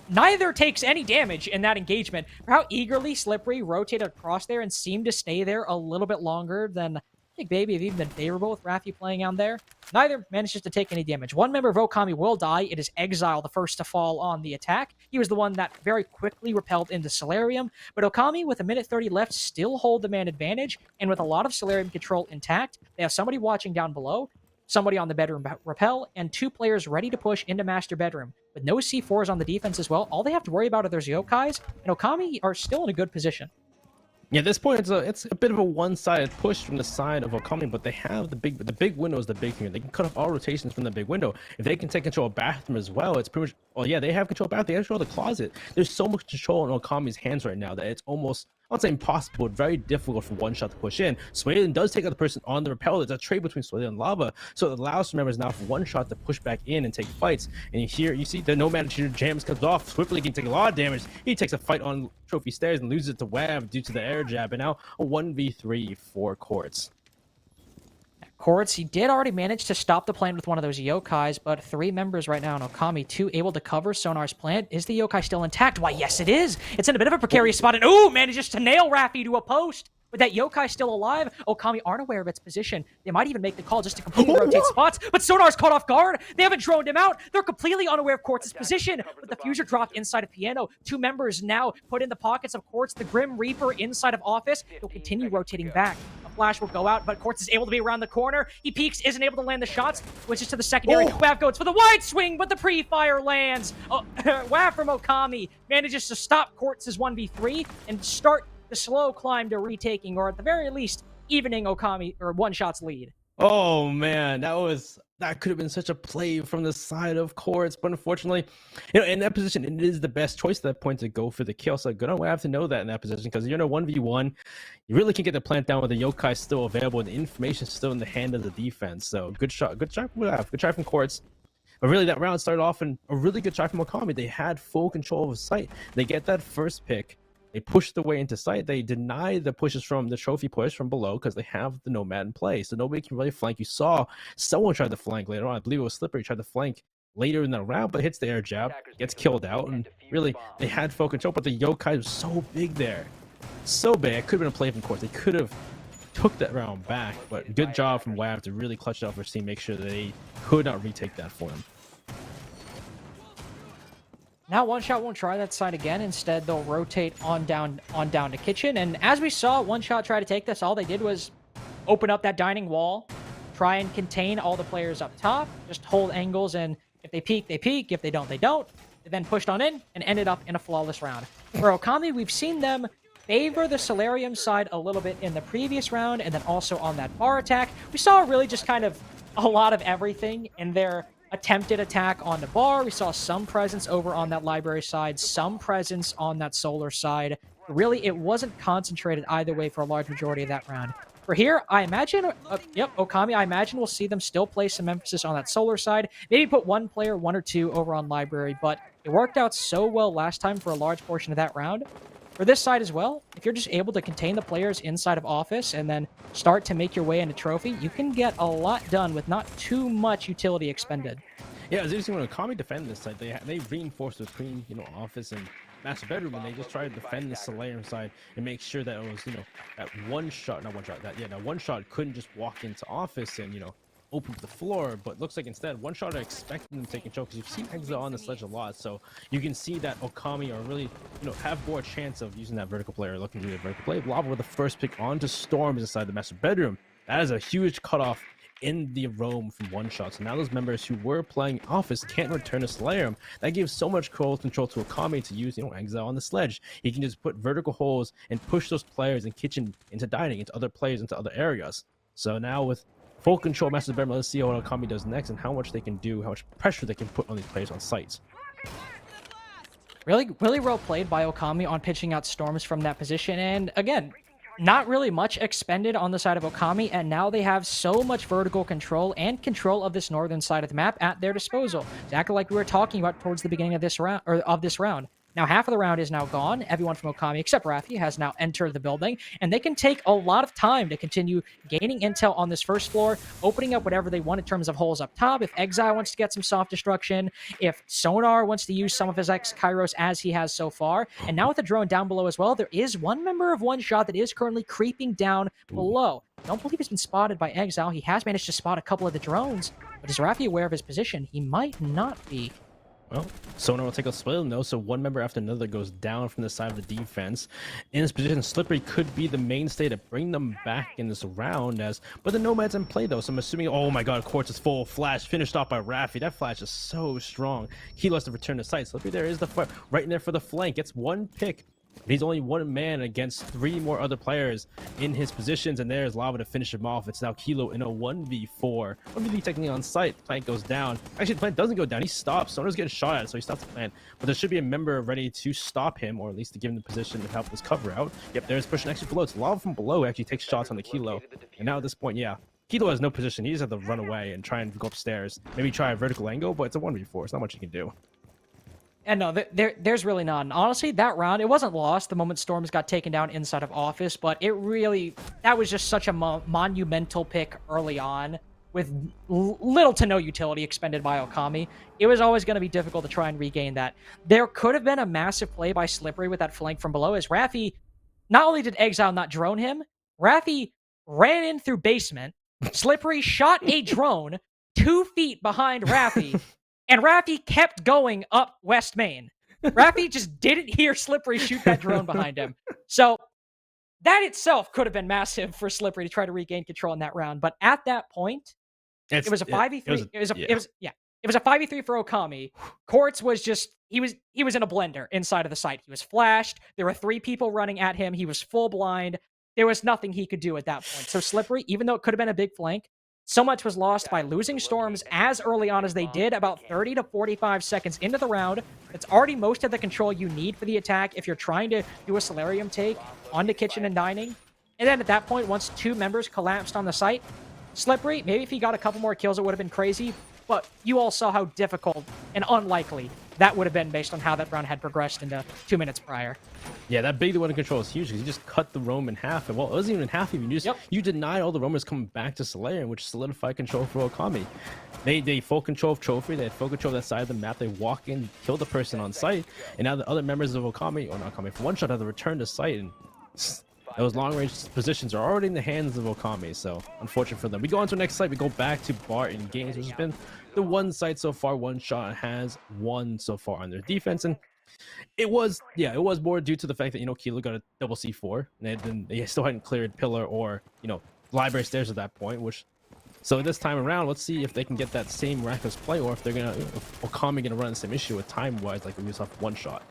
neither takes any damage in that engagement. For how eagerly Slippery rotated across there and seemed to stay there a little bit longer than I think Baby have even been favorable with Raffi playing on there. Neither manages to take any damage. One member of Ōkami will die. It is Exile, the first to fall on the attack. He was the one that very quickly repelled into Solarium, but Ōkami, with a minute 30 left, still hold the man advantage, and with a lot of Solarium control intact, they have somebody watching down below, somebody on the bedroom repel, and two players ready to push into master bedroom. With no C4s on the defense as well, all they have to worry about are those Yokais, and Ōkami are still in a good position. Yeah, at this point, it's a bit of a one-sided push from the side of Ōkami, but they have the big window is the big thing. They can cut off all rotations from the big window. If they can take control of bathroom as well, it's pretty much, well, yeah, they have control of bathroom. They have control of the closet. There's so much control in Okami's hands right now that it's almost, I won't say impossible, but very difficult for one shot to push in. Swaylin does take out the person on the repel. There's a trade between Swaylin and Lava, so it allows members now for one shot to push back in and take fights. And you see the Nomad jams comes off. Swiftly can take a lot of damage. He takes a fight on Trophy Stairs and loses it to Wav due to the air jab, and now a 1v3 for Quartz. Quartz, he did already manage to stop the plant with one of those Yokais, but three members right now in Ōkami, two able to cover Sonar's plant. Is the Yokai still intact? Why, yes, it is. It's in a bit of a precarious spot, and ooh, manages to nail Raffi to a post. With that Yokai still alive, Ōkami aren't aware of its position. They might even make the call just to completely rotate spots, but Sonar's caught off guard. They haven't droned him out. They're completely unaware of Quartz's position. But the fuser dropped inside of Piano. Two members now put in the pockets of Quartz. The Grim Reaper inside of Office. He'll continue rotating back. A flash will go out, but Quartz is able to be around the corner. He peeks, isn't able to land the shots, switches to the secondary. Wav goes for the wide swing, but the pre-fire lands. Wav from Ōkami manages to stop Quartz's 1v3 and start the slow climb to retaking, or at the very least, evening Ōkami or one shot's lead. Oh man, that could have been such a play from the side of Quartz, but unfortunately, you know, in that position, it is the best choice at that point to go for the kill. So good on Wav to know that in that position, because you're in a 1v1, you really can get the plant down with the Yokai still available and the information still in the hand of the defense. So good shot from Wav, good try from Quartz. But really, that round started off in a really good try from Ōkami. They had full control of the site. They get that first pick. They push the way into sight. They deny the pushes from the trophy push from below because they have the Nomad in play. So nobody can really flank. You saw someone tried to flank later on. I believe it was Slippery tried to flank later in the round, but hits the air jab, gets killed out. And really, they had full control, but the Yokai was so big there. So big. It could have been a play from Quartz. They could have took that round back, but good job from Wav to really clutch it out for his team, make sure that they could not retake that for him. Now One Shot won't try that side again. Instead, they'll rotate on down to kitchen. And as we saw One Shot try to take this, all they did was open up that dining wall, try and contain all the players up top, just hold angles, and if they peek, they peek. If they don't, they don't. They then pushed on in and ended up in a flawless round. For Ōkami, we've seen them favor the Solarium side a little bit in the previous round, and then also on that bar attack. We saw really just kind of a lot of everything in their attempted attack on the bar. We saw some presence over on that library side, some presence on that solar side. Really, it wasn't concentrated either way for a large majority of that round. For here, I imagine, yep, Ōkami, I imagine we'll see them still place some emphasis on that solar side. Maybe put one player, one or two, over on library, but it worked out so well last time for a large portion of that round. For this side as well, if you're just able to contain the players inside of office and then start to make your way into trophy, you can get a lot done with not too much utility expended. Yeah, it's interesting when Ōkami defend this side. They reinforced between office and master bedroom, and they just try to defend the solarium side and make sure that it was that one shot, not one shot, that one shot couldn't just walk into office and open the floor. But looks like instead one shot are expecting them to take control, because you've seen Exile on the sledge a lot, so you can see that Ōkami are really have more chance of using that vertical play or looking to do the vertical play. Lava with the first pick onto Storms inside the master bedroom. That is a huge cutoff in the roam from one shot. So now those members who were playing office can't return to Solarium. That gives so much control to Ōkami to use Exile on the sledge. He can just put vertical holes and push those players in kitchen into dining, into other players, into other areas. So now with full control Master Bedroom, let's see what Ōkami does next and how much they can do, how much pressure they can put on these players on sites. Really, really well played by Ōkami on pitching out Storms from that position. And again, not really much expended on the side of Ōkami, and now they have so much vertical control and control of this northern side of the map at their disposal. Exactly like we were talking about towards the beginning of this round. Now, half of the round is now gone. Everyone from Ōkami, except Raffi, has now entered the building, and they can take a lot of time to continue gaining intel on this first floor, opening up whatever they want in terms of holes up top. If Exile wants to get some soft destruction, if Sonar wants to use some of his X-Kairos as he has so far, and now with the drone down below as well, there is one member of One Shot that is currently creeping down below. I don't believe he's been spotted by Exile. He has managed to spot a couple of the drones, but is Raffi aware of his position? He might not be. Well, Sonar will take a split though, so one member after another goes down from the side of the defense. In this position, Slippery could be the mainstay to bring them back in this round, but the Nomad's in play though, so I'm assuming, oh my god, Quartz is full flash, finished off by Raffi. That flash is so strong. Kilo has to return to site. Slippery there is the fight, right in there for the flank, gets one pick. He's only one man against three more other players in his positions, and there's Lava to finish him off. It's now Kilo in a 1v4. 1v3 technically on site. Plant goes down. Actually, the plant doesn't go down. He stops. Sonar's getting shot at, so he stops the plant. But there should be a member ready to stop him, or at least to give him the position to help this cover out. Yep, there's pushing actually below. It's Lava from below actually takes shots on the Kilo. And now at this point, yeah, Kilo has no position. He just has to run away and try and go upstairs. Maybe try a vertical angle, but it's a 1v4. It's not much you can do. And no, there's really none. Honestly, that round, it wasn't lost the moment Storms got taken down inside of office, but that was just such a monumental pick early on with little to no utility expended by Ōkami. It was always going to be difficult to try and regain that. There could have been a massive play by Slippery with that flank from below, as Raffi, not only did Exile not drone him, Raffi ran in through basement, Slippery shot a drone 2 feet behind Raffi, and Raffi kept going up West Main. Raffi just didn't hear Slippery shoot that drone behind him. So that itself could have been massive for Slippery to try to regain control in that round. But at that point, it was a 5v3. It was a 5v3 for Ōkami. Quartz was just he was in a blender inside of the site. He was flashed. There were 3 people running at him. He was full blind. There was nothing he could do at that point. So Slippery, even though it could have been a big flank, so much was lost by losing Storms as early on as they did, about 30 to 45 seconds into the round. It's already most of the control you need for the attack if you're trying to do a Solarium take onto kitchen and dining. And then at that point, once 2 members collapsed on the site, Slippery, maybe if he got a couple more kills, it would have been crazy. But you all saw how difficult and unlikely that would have been based on how that round had progressed into 2 minutes prior. Yeah, that big one in control is huge because you just cut the roam in half. And well, it wasn't even half even. You denied all the roamers coming back to Solarium, which solidified control for Ōkami. They full control of Trophy. They had full control of that side of the map. They walk in, kill the person on site, and now the other members of Ōkami, or not Ōkami, for One Shot have to return to site, and those long-range positions are already in the hands of Ōkami, so unfortunate for them. We go on to the next site. We go back to Barton Games, which has been the one site so far. One Shot has won so far on their defense, and it was more due to the fact that Kilo got a double C4, and they still hadn't cleared pillar or library stairs at that point. So this time around, let's see if they can get that same reckless play, or if Ōkami gonna run the same issue with time-wise, like we saw One Shot.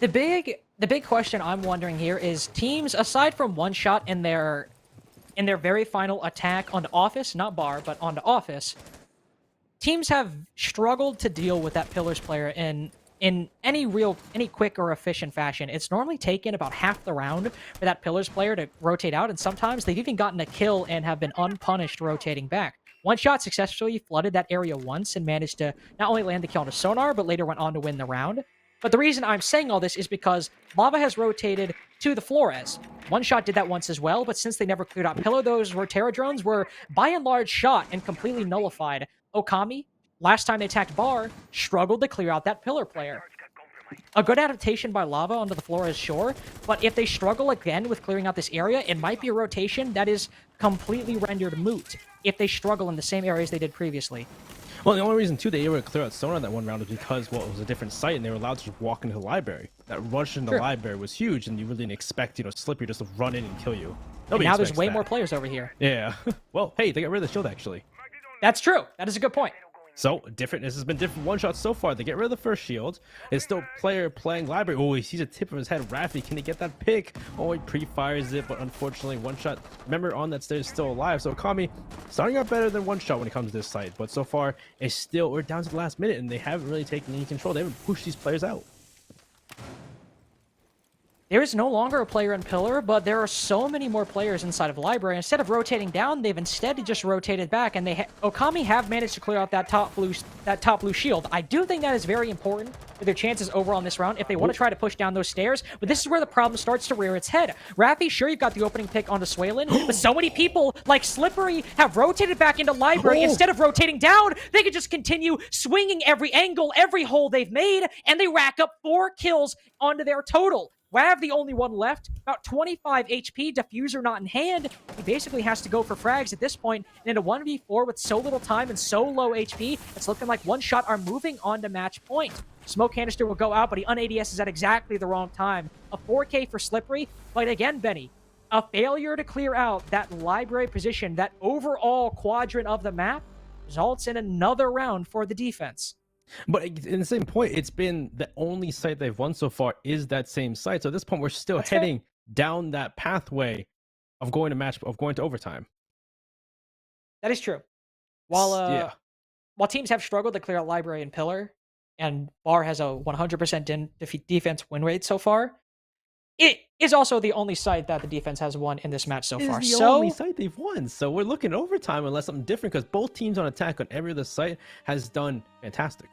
The big question I'm wondering here is teams, aside from One Shot in their very final attack onto Office, not Bar, but onto Office, teams have struggled to deal with that Pillars player in in any quick or efficient fashion, it's normally taken about half the round for that Pillars player to rotate out, and sometimes they've even gotten a kill and have been unpunished rotating back. One Shot successfully flooded that area once and managed to not only land the kill on a sonar, but later went on to win the round. But the reason I'm saying all this is because Lava has rotated to the Flores. One Shot did that once as well, but since they never cleared out Pillar, those Rotera drones were by and large shot and completely nullified. Ōkami, last time they attacked Bar, struggled to clear out that Pillar player. A good adaptation by Lava onto the Flores shore, but if they struggle again with clearing out this area, it might be a rotation that is completely rendered moot if they struggle in the same areas they did previously. Well, the only reason, too, they were able to clear out Sonar that one round is because, well, it was a different site, and they were allowed to just walk into the library. That rush into the library was huge, and you really didn't expect, Slippery just to run in and kill you. And now there's way more players over here. Yeah. Well, hey, they got rid of the shield, actually. That's true. That is a good point. So, this has been different one-shots so far. They get rid of the first shield. It's still player playing library. Oh, he sees a tip of his head. Raffi, can he get that pick? Oh, he pre-fires it, but unfortunately, one-shot, remember, on that stairs is still alive. So, Ōkami starting out better than one-shot when it comes to this site. But so far, we're down to the last minute, and they haven't really taken any control. They haven't pushed these players out. There is no longer a player in Pillar, but there are so many more players inside of Library. Instead of rotating down, they've instead just rotated back, and Ōkami have managed to clear out that top blue shield. I do think that is very important for their chances overall in this round if they want to try to push down those stairs, but this is where the problem starts to rear its head. Raffi, sure, you've got the opening pick onto Swaylin, but so many people, like Slippery, have rotated back into Library. Instead of rotating down, they could just continue swinging every angle, every hole they've made, and they rack up 4 kills onto their total. Wav, the only one left, about 25 HP, diffuser not in hand. He basically has to go for frags at this point, and in a 1v4 with so little time and so low HP, it's looking like One Shot are moving on to match point. Smoke canister will go out, but he un-ADSs at exactly the wrong time. A 4K for Slippery, but again, Benny, a failure to clear out that library position, that overall quadrant of the map, results in another round for the defense. But in the same point, it's been the only site they've won so far is that same site. So at this point, we're still heading down that pathway of going to overtime. That is true. While teams have struggled to clear out Library and Pillar, and Bar has a 100% defense win rate so far, it is also the only site that the defense has won in this match so far. It's the only site they've won. So we're looking at overtime unless something different, because both teams on attack on every other site has done fantastic.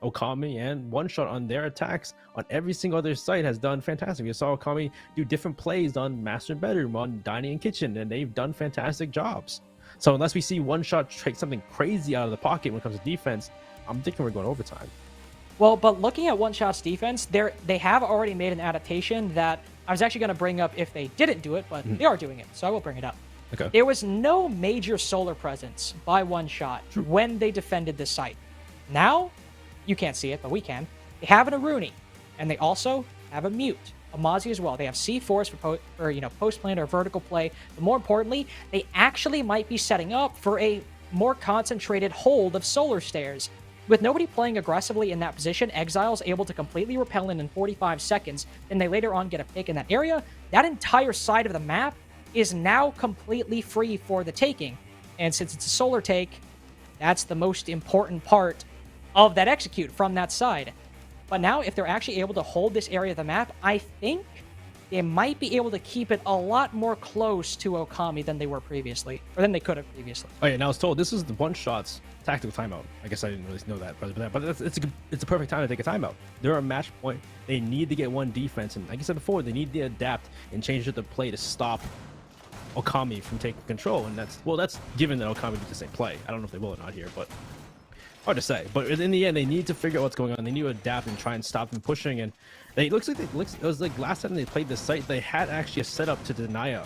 Ōkami and One Shot on their attacks on every single other site has done fantastic. You saw Ōkami do different plays on Master Bedroom, on Dining and Kitchen, and they've done fantastic jobs. So unless we see One Shot take something crazy out of the pocket when it comes to defense, I'm thinking we're going overtime. Well, but looking at One Shot's defense, they have already made an adaptation that I was actually going to bring up if they didn't do it, but they are doing it, so I will bring it up. Okay. There was no major solar presence by One Shot when they defended this site. Now, you can't see it, but we can. They have an Aruni, and they also have a Mute, a Mozzie as well. They have C4s for post plant or vertical play, but more importantly, they actually might be setting up for a more concentrated hold of solar stairs. With nobody playing aggressively in that position, Exile's able to completely repel in 45 seconds, and they later on get a pick in that area. That entire side of the map is now completely free for the taking. And since it's a solar take, that's the most important part of that execute from that side. But now, if they're actually able to hold this area of the map, I think they might be able to keep it a lot more close to Ōkami than they were previously, or than they could have previously. Oh yeah, now I was told this is the One Shot's tactical timeout. I guess I didn't really know that, but it's a perfect time to take a timeout. They're a match point. They need to get one defense, and like I said before, they need to adapt and change the play to stop Ōkami from taking control. And that's given that Ōkami did the same play. I don't know if they will or not here, but hard to say. But in the end, they need to figure out what's going on. They need to adapt and try and stop them pushing. And it was like last time they played this site, they had actually a setup to deny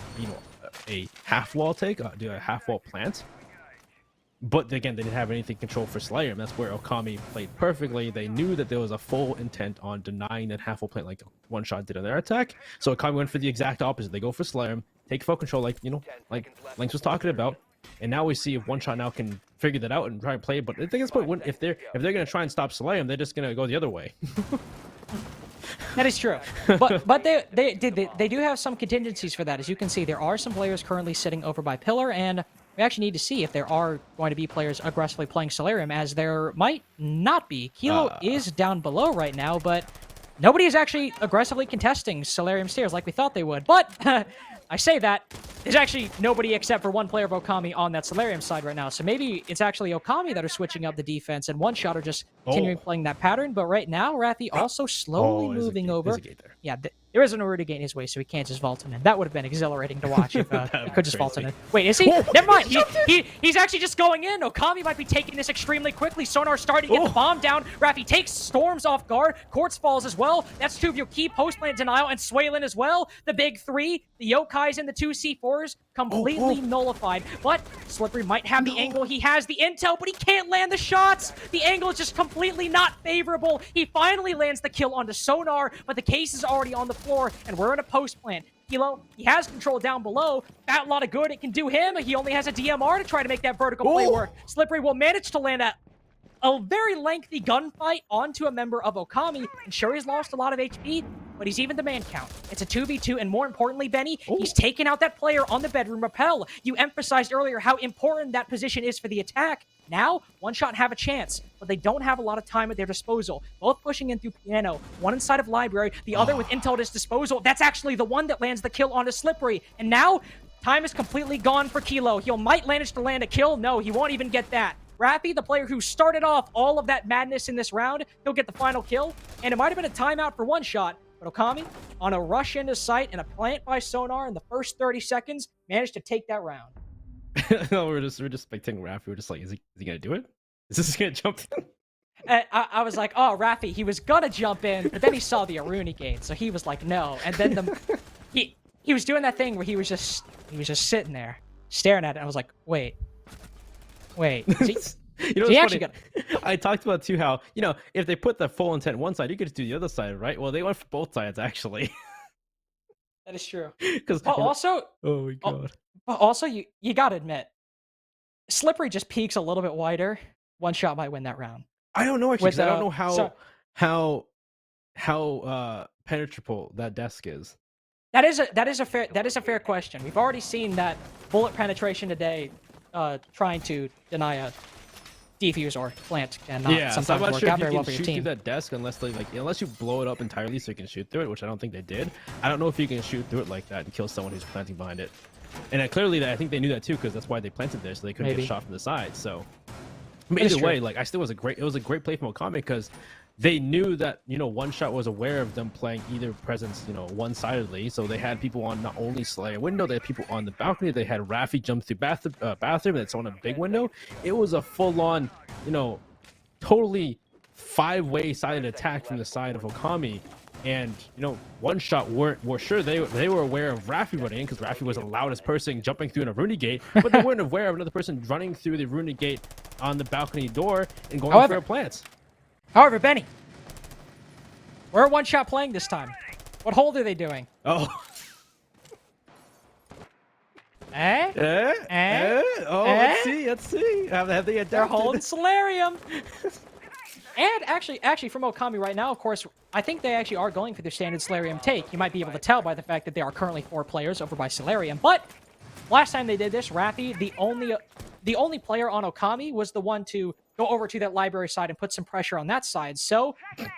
a half wall take, do a half wall plant. But again, they didn't have anything control for Slayer, and that's where Ōkami played perfectly. They knew that there was a full intent on denying that half wall plant like One Shot did on their attack. So Ōkami went for the exact opposite. They go for Slayer, take full control, like Lynx was talking about. And now we see if One Shot now can figure that out and try and play. But I think it's point if they're gonna try and stop Slayham, they're just gonna go the other way. That is true, but they do have some contingencies for that. As you can see, there are some players currently sitting over by Pillar, and we actually need to see if there are going to be players aggressively playing Solarium, as there might not be. Kilo is down below right now, but nobody is actually aggressively contesting Solarium stairs like we thought they would. But I say that, there's actually nobody except for one player of Ōkami on that Solarium side right now. So maybe it's actually Ōkami that are switching up the defense, and One Shot are just continuing playing that pattern. But right now, Raffi also slowly moving over. There's a gate there. Yeah, there isn't a route to gain his way, so he can't just vault him in. That would have been exhilarating to watch if he could just vault him in. Wait, is he? Never mind. He's actually just going in. Ōkami might be taking this extremely quickly. Sonar starting to get the bomb down. Raffi takes Storms off guard. Quartz falls as well. That's two of your key post-plant denial, and Swaylin as well. The big three, the Yokais and the two C4s, completely nullified. But Slippery might have the angle. He has the intel, but he can't land the shots. The angle is just completely not favorable. He finally lands the kill onto Sonar, but the case is already on the floor, and we're in a post plant. Kilo, he has control down below. That lot of good it can do him. He only has a DMR to try to make that vertical play work. Slippery will manage to land a very lengthy gunfight onto a member of Ōkami, and sure, he's lost a lot of HP, but he's even the man count. It's a 2v2, and more importantly, Benny, he's taken out that player on the bedroom rappel. You emphasized earlier how important that position is for the attack. Now, One Shot have a chance, but they don't have a lot of time at their disposal. Both pushing in through Piano, one inside of Library, the other with intel at his disposal. That's actually the one that lands the kill onto Slippery, and now, time is completely gone for Kilo. He might manage to land a kill. No, he won't even get that. Raffi, the player who started off all of that madness in this round, he'll get the final kill, and it might have been a timeout for One Shot, but Ōkami, on a rush into sight and a plant by Sonar in the first 30 seconds, managed to take that round. No, we're just spectating Raffi. We're just like, is he gonna do it? Is this gonna jump in? I was like, oh, Raffi, he was gonna jump in, but then he saw the Aruni gate, so he was like, no. And then he was doing that thing where he was just sitting there, staring at it. And I was like, wait. You know what's funny? I talked about too how, you know, if they put the full intent one side, you could just do the other side, right? Well, they went for both sides actually. That is true. Because also, oh my god. But also, you gotta admit, Slippery just peaks a little bit wider. One Shot might win that round. I don't know actually. I don't know how penetrable that desk is. That is a fair question. We've already seen that bullet penetration today, trying to deny a defuse or plant cannot sometimes work out very well for your team. Shoot through that desk unless you blow it up entirely so you can shoot through it, which I don't think they did. I don't know if you can shoot through it like that and kill someone who's planting behind it. And clearly, I think they knew that too, because that's why they planted there, so they couldn't get shot from the side. So, but either way, like it was a great play from Ōkami, because they knew that, you know, One Shot was aware of them playing either presence, you know, one-sidedly. So they had people on not only Slayer window, they had people on the balcony. They had Raffi jump through bathroom that's on a big window. It was a full-on, you know, totally five-way sided attack from the side of Ōkami. And, you know, One Shot were sure they were aware of Raffi running in, because Raffi was the loudest person jumping through an Aruni gate, but they weren't aware of another person running through the Aruni gate on the balcony door and going for a plant. However, Benny, we're One Shot playing this time. What hold are they doing? Oh. Let's see. Have they adapted? They're holding Solarium. And actually, from Ōkami right now, of course, I think they actually are going for their standard Solarium take. You might be able to tell by the fact that there are currently 4 players over by Solarium. But last time they did this, Raffi, the only player on Ōkami, was the one to go over to that Library side and put some pressure on that side. So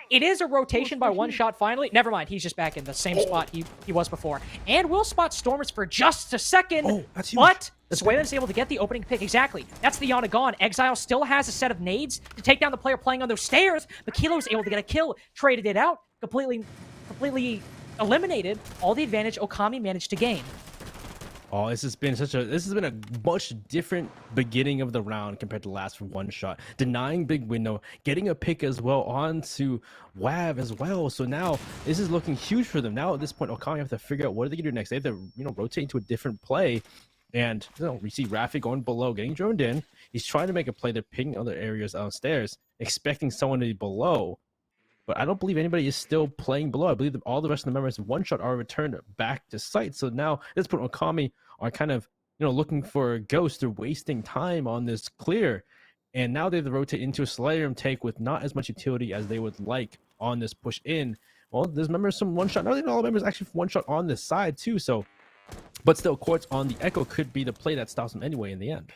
it is a rotation by One Shot finally. Never mind, he's just back in the same spot he was before. And we'll spot Stormers for just a second. Oh, that's huge. But Swaylon's able to get the opening pick. Exactly. That's the Yana gone. Exile still has a set of nades to take down the player playing on those stairs. But Kilo's able to get a kill. Traded it out. Completely eliminated all the advantage Ōkami managed to gain. Oh, this has been a much different beginning of the round compared to last for One Shot. Denying big window, getting a pick as well onto WAV as well. So now this is looking huge for them. Now at this point, Ōkami have to figure out what are they gonna do next. They have to, you know, rotate into a different play. And, you know, we see Raffi going below, getting droned in. He's trying to make a play to ping other areas downstairs, expecting someone to be below. But I don't believe anybody is still playing below. I believe that all the rest of the members of One Shot are returned back to site. So now, at this point, Ōkami are kind of, you know, looking for a ghost. They're wasting time on this clear. And now they have to rotate into a Solarium take with not as much utility as they would like on this push in. Well, there's members from One Shot. Not even all members actually from One Shot on this side, too. So But still, Quartz on the Echo could be the play that stops him anyway in the end.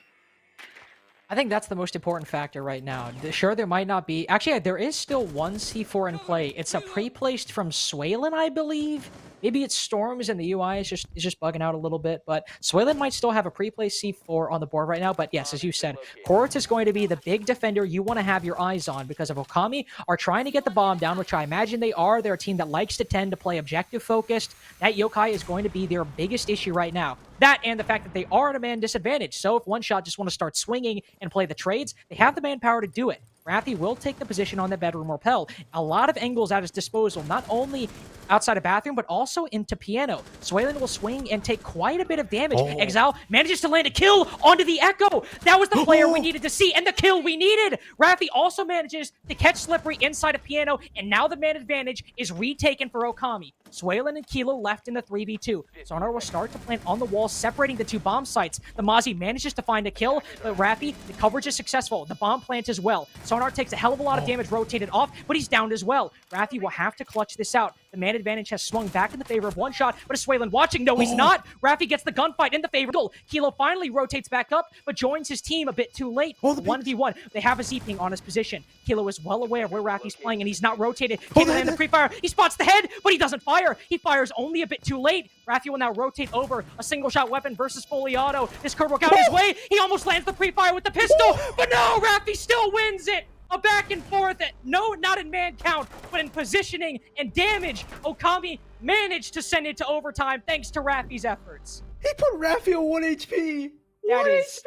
I think that's the most important factor right now. Sure, there might not be... Actually, there is still one C4 in play. It's a pre-placed from Swaylin, I believe. Maybe it's Storms and the UI is just bugging out a little bit, but Swaylin might still have a pre-placed C4 on the board right now. But yes, as you said, Quartz is going to be the big defender you want to have your eyes on because if Ōkami are trying to get the bomb down, which I imagine they are, they're a team that likes to tend to play objective-focused, that yokai is going to be their biggest issue right now. That and the fact that they are at a man disadvantage. So if One Shot just want to start swinging and play the trades, they have the manpower to do it. Raffi will take the position on the bedroom rappel. A lot of angles at his disposal, not only outside of bathroom, but also into piano. Swaylin will swing and take quite a bit of damage. Exile manages to land a kill onto the Echo. That was the player we needed to see, and the kill we needed. Raffi also manages to catch Slippery inside of piano, and now the man advantage is retaken for Ōkami. Swaylin and Kilo left in the 3v2. Sonar will start to plant on the wall, separating the two bomb sites. The Mozzie manages to find a kill, but Raffi, the coverage is successful. The bomb plant as well. Sonar takes a hell of a lot of damage rotated off, but he's downed as well. Raffi will have to clutch this out. The man advantage has swung back in the favor of One Shot, but is Swaylin watching? No, he's not. Raffi gets the gunfight in the favor. Kilo finally rotates back up, but joins his team a bit too late. 1v1. They have a Z-ping on his position. Kilo is well aware of where Raffi's playing, and he's not rotated. Can't land the pre-fire. He spots the head, but he doesn't fire. He fires only a bit too late. Raffi will now rotate over a single-shot weapon versus fully auto. This could work out his way. He almost lands the pre-fire with the pistol, but no, Raffi still wins it. A back and forth, not in man count, but in positioning and damage. Ōkami managed to send it to overtime thanks to Raffi's efforts. He put Raffi on 1 HP. That 1 is,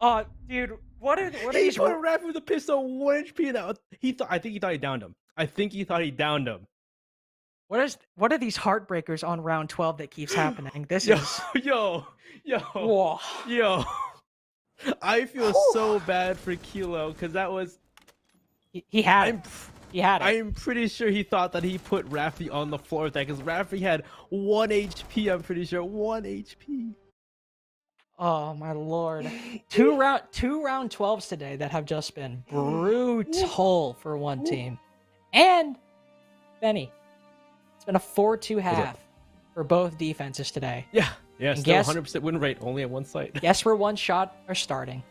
HP. Dude, what are He these? put Raffi with a pistol on 1 HP. Now I think he thought he downed him. I think he thought he downed him. What are these heartbreakers on round 12 that keeps happening? This Yo, is whoa. Yo. I feel so bad for Kilo because that was. He had it. He had it. I'm pretty sure he thought that he put Raffi on the floor with that because Raffi had 1 HP. I'm pretty sure 1 HP. Oh my lord! Two round 12s today that have just been brutal for one team. And Benny, it's been a 4-2 half for both defenses today. Yeah, And still guess- 100% win rate only at one site. Guess where One Shot are starting?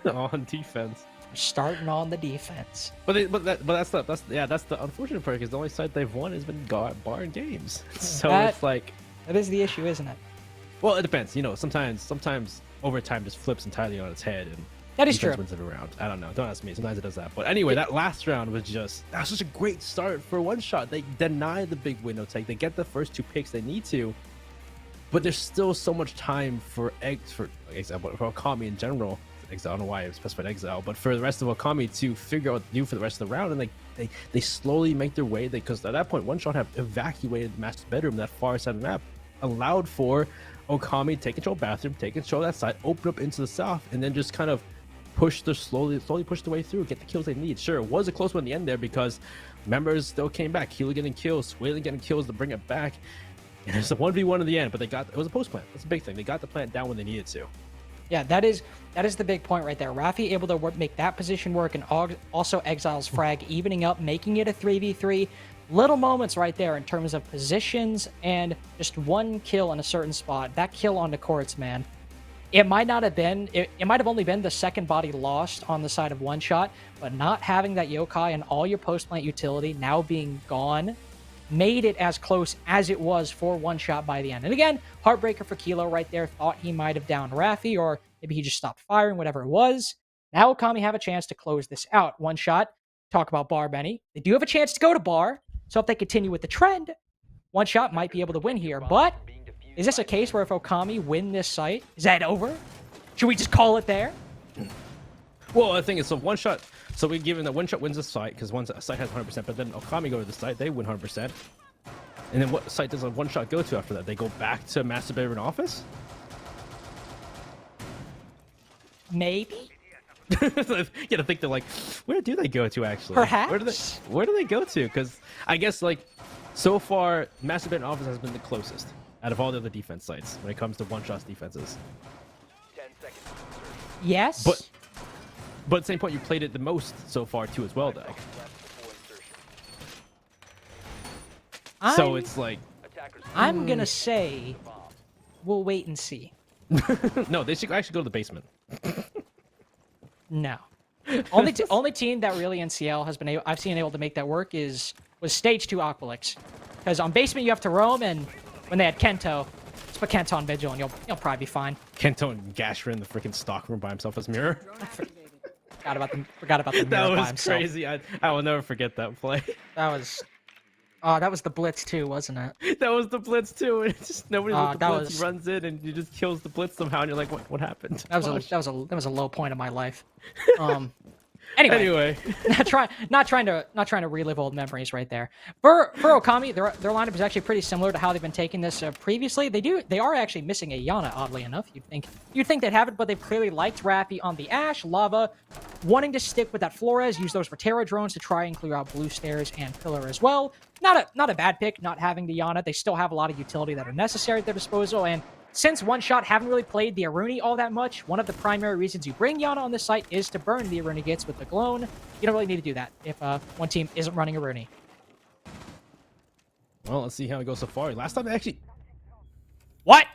On defense. They're starting on the defense. But that's the unfortunate part because the only site they've won has been bar games. So it's like That is the issue, isn't it? well, it depends. You know, sometimes overtime just flips entirely on its head and That is defense true. wins it around. I don't know. Don't ask me. Sometimes it does that. But anyway, that last round was such a great start for One Shot. They deny the big window take. They get the first 2 picks they need to, but there's still so much time for example for Ōkami in general. Exile, I don't know why I specified Exile, but for the rest of Ōkami to figure out what to do for the rest of the round, and they slowly make their way. Because at that point, One Shot have evacuated the master bedroom, that far side of the map, allowed for Ōkami to take control of bathroom, take control of that side, open up into the south, and then just kind of slowly push the way through, get the kills they need. Sure, it was a close one at the end there because members still came back. Kilo getting kills, Swaylin getting kills to bring it back, and it's a 1v1 at the end. But it was a post plant. That's a big thing. They got the plant down when they needed to. Yeah, that is the big point right there. Raffi able to make that position work, and also Exile's frag evening up, making it a 3v3. Little moments right there in terms of positions and just one kill in a certain spot. That kill on the courts, man. It might not have been. It might have only been the second body lost on the side of One Shot, but not having that yokai and all your post plant utility now being gone made it as close as it was for One Shot by the end. And again, heartbreaker for Kilo right there. Thought he might have downed Raffi, or maybe he just stopped firing, whatever it was. Now Ōkami have a chance to close this out. One Shot, talk about bar, Benny. They do have a chance to go to bar, so if they continue with the trend, One Shot might be able to win here. But is this a case where if Ōkami win this site, is that over? Should we just call it there? Well, the thing is, so One Shot. So we given that One Shot wins the site because one site has 100%, but then Ōkami go to the site, they win 100%. And then what site does a One Shot go to after that? They go back to Master Bedroom Office? Maybe. You gotta think they're like, where do they go to actually? Perhaps. Where do they go to? Because I guess like so far, Master Bedroom Office has been the closest out of all the other defense sites when it comes to One Shot's defenses. 10 seconds. Yes. But at the same point, you played it the most so far too as well, Dak. So it's like I'm gonna say we'll wait and see. No, they should actually go to the basement. No. Only team that really NCL has been I've seen able to make that work was Stage 2 Aqualix. Because on basement you have to roam, and when they had Kento, just put Kento on Vigil and you'll probably be fine. Kento and Gashra in the freaking stock room by himself as mirror. Forgot about the mirror That by was himself. crazy. I will never forget that play. That was the Blitz too, wasn't it? That was the blitz too, and it's just nobody with the that blitz. was- He runs in and he just kills the blitz somehow, and you're like, what happened? That was a low point of my life. Anyway, not trying to relive old memories right there. For Ōkami, their lineup is actually pretty similar to how they've been taking this previously. They are actually missing a Yana, oddly enough. You'd think they'd have it, but they've clearly liked Raffi on the Ash, Lava, wanting to stick with that Flores, use those Rotera drones to try and clear out Blue Stairs and Pillar as well. Not a bad pick, not having the Yana. They still have a lot of utility that are necessary at their disposal, and since One Shot haven't really played the Aruni all that much, one of the primary reasons you bring Yana on this site is to burn the Aruni gates with the Glown. You don't really need to do that if one team isn't running Aruni. Well, let's see how it goes so far. Last time they actually... What?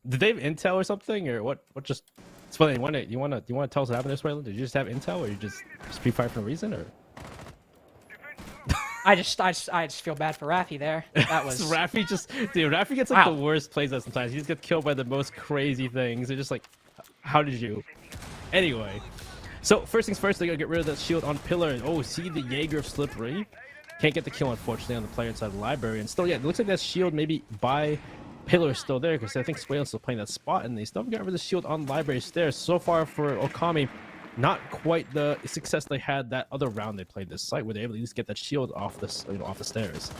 Did they have intel or something, or what? What just... It's funny. You want to tell us what happened this way? Did you just have intel, or you just free fire for no reason, or... I just feel bad for Raffi there. That was Raffi Raffi gets like Wow. the worst plays out sometimes. He just gets killed by the most crazy things. They're just like, how did you? Anyway, so first things first, they gotta get rid of that shield on Pillar. And oh, see the Jaeger of Slippery. Can't get the kill, unfortunately, on the player inside the library. And still, yeah, it looks like that shield maybe by Pillar is still there, because I think Swale's still playing that spot, and they still got rid of the shield on library stairs. So far for Ōkami, not quite the success they had that other round they played this site, where they were able to at least get that shield off the off the stairs.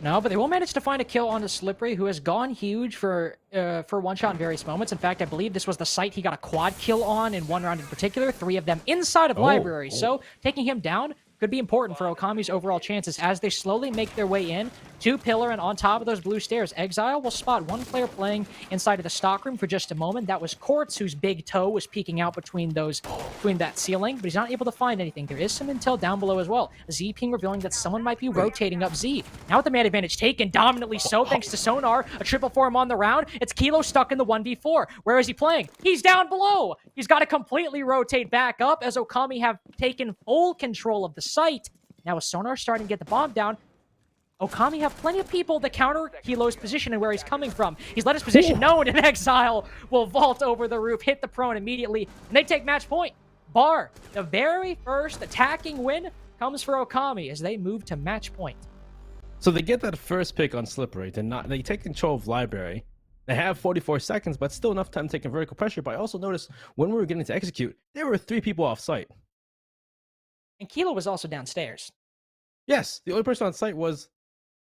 No, but they will manage to find a kill on the Slippery, who has gone huge for One Shot in various moments. In fact, I believe this was the site he got a quad kill on in one round in particular, 3 of them inside of library. So taking him down could be important for Okami's overall chances as they slowly make their way in to Pillar, and on top of those blue stairs, Exile will spot one player playing inside of the stockroom for just a moment. That was Quartz, whose big toe was peeking out between that ceiling, but he's not able to find anything. There is some intel down below as well. Z ping revealing that someone might be rotating up Z. Now with the man advantage taken, dominantly so, thanks to Sonar, a triple for him on the round. It's Kilo stuck in the 1v4. Where is he playing? He's down below. He's got to completely rotate back up as Ōkami have taken full control of the site. Now with Sonar starting to get the bomb down, Ōkami have plenty of people to counter Kilo's position and where he's coming from. He's let his position known, and Exile will vault over the roof, hit the prone immediately, and they take match point. Bar, the very first attacking win comes for Ōkami as they move to match point. So they get that first pick on Slippery. They take control of library. They have 44 seconds, but still enough time taking vertical pressure. But I also noticed when we were getting to execute, there were 3 people off site. And Kilo was also downstairs. Yes, the only person on site was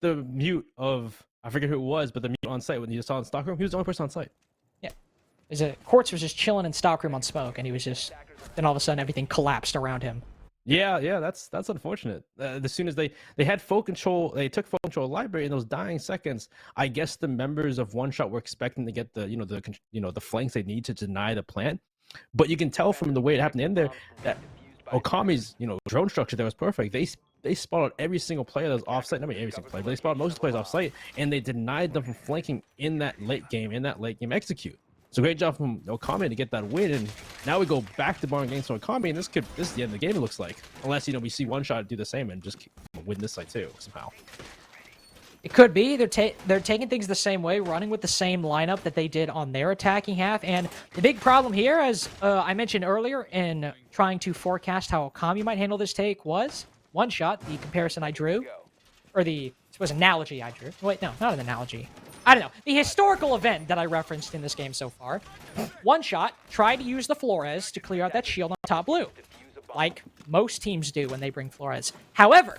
the mute of, I forget who it was, but the mute on site when you saw in Stockroom, he was the only person on site. Yeah. Quartz was just chilling in stockroom on smoke, and he was just... Then all of a sudden, everything collapsed around him. Yeah, that's unfortunate. As soon as they had full control, they took full control of the library in those dying seconds. I guess the members of One Shot were expecting to get the flanks they need to deny the plant. But you can tell from the way it happened in there that Okami's drone structure there was perfect. They spotted every single player that was offsite. Not every single player, but they spotted most of the players offsite, and they denied them from flanking in that late game execute. So great job from Ōkami to get that win, and now we go back to barring games from Ōkami, and this is the end of the game, it looks like. Unless we see One Shot do the same and just win this site too somehow. It could be. They're taking things the same way, running with the same lineup that they did on their attacking half. And the big problem here, as I mentioned earlier in trying to forecast how Ōkami might handle this take, was One Shot, the comparison I drew, or it was an analogy I drew. Wait, no, not an analogy. I don't know. The historical event that I referenced in this game so far. One Shot tried to use the Flores to clear out that shield on top blue, like most teams do when they bring Flores. However,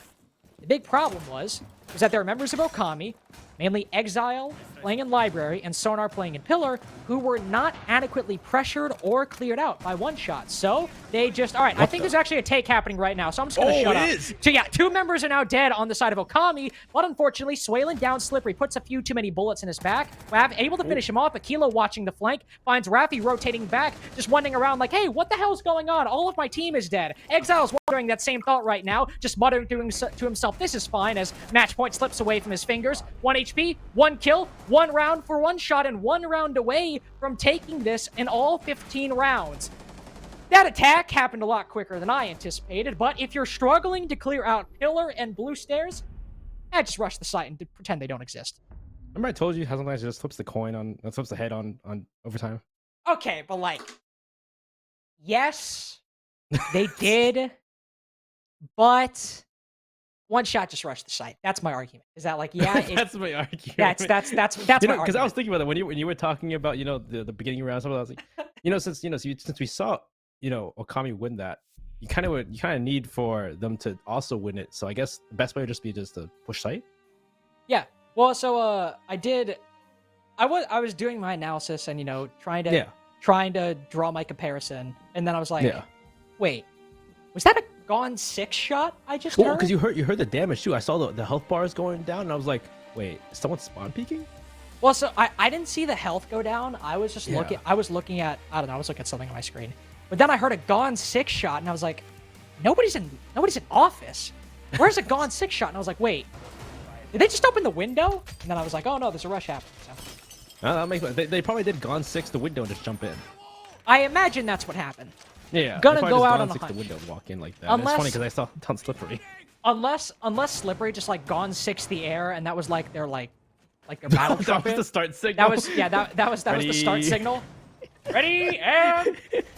the big problem was that there are members of Ōkami, mainly Exile playing in Library and Sonar playing in Pillar, who were not adequately pressured or cleared out by One Shot. So they just, all right, I think there's actually a take happening right now, so I'm just going to shut up. Is. So yeah, 2 members are now dead on the side of Ōkami, but unfortunately, Swalen down Slippery puts a few too many bullets in his back. Rav able to finish him off, Akilo watching the flank, finds Raffi rotating back, just wondering around like, hey, what the hell's going on? All of my team is dead. Exile's wondering that same thought right now, just muttering to himself, this is fine, as match point slips away from his fingers. 1 HP, 1 kill, 1 round for one shot, and 1 round away from taking this in all 15 rounds. That attack happened a lot quicker than I anticipated, but if you're struggling to clear out pillar and blue stairs, just rush the site and pretend they don't exist. Remember I told you how sometimes it just flips the coin on, flips the head on overtime? Okay, but like, yes, they did, but one shot just rushed the site. That's my argument. Is that like, yeah, that's my argument. That's you my argument. Because I was thinking about that when you were talking about the beginning round stuff. I was like, since we saw Ōkami win that, you kind of need for them to also win it. So I guess the best way would just be to push site. Yeah. Well, so I was doing my analysis and trying to draw my comparison, and then I was like, wait, was that a gone 6 shot I just heard? Because you heard the damage too. I saw the health bars going down, and I was like, wait, is someone spawn peeking? Well, so I didn't see the health go down. I was just looking. I was looking at something on my screen. But then I heard a gone 6 shot, and I was like, nobody's in office. Where's a gone 6 shot? And I was like, wait, did they just open the window? And then I was like, oh no, there's a rush happening. So. That makes they probably did gone 6 the window and just jump in. I imagine that's what happened. Yeah, gonna go out on a hunch. hunch. The window and walk in like that. Unless, it's funny because I saw ton slippery. Unless slippery just like gone 6 the air, and that was like their battle trumpet. That was the start signal. That was the start signal. Ready and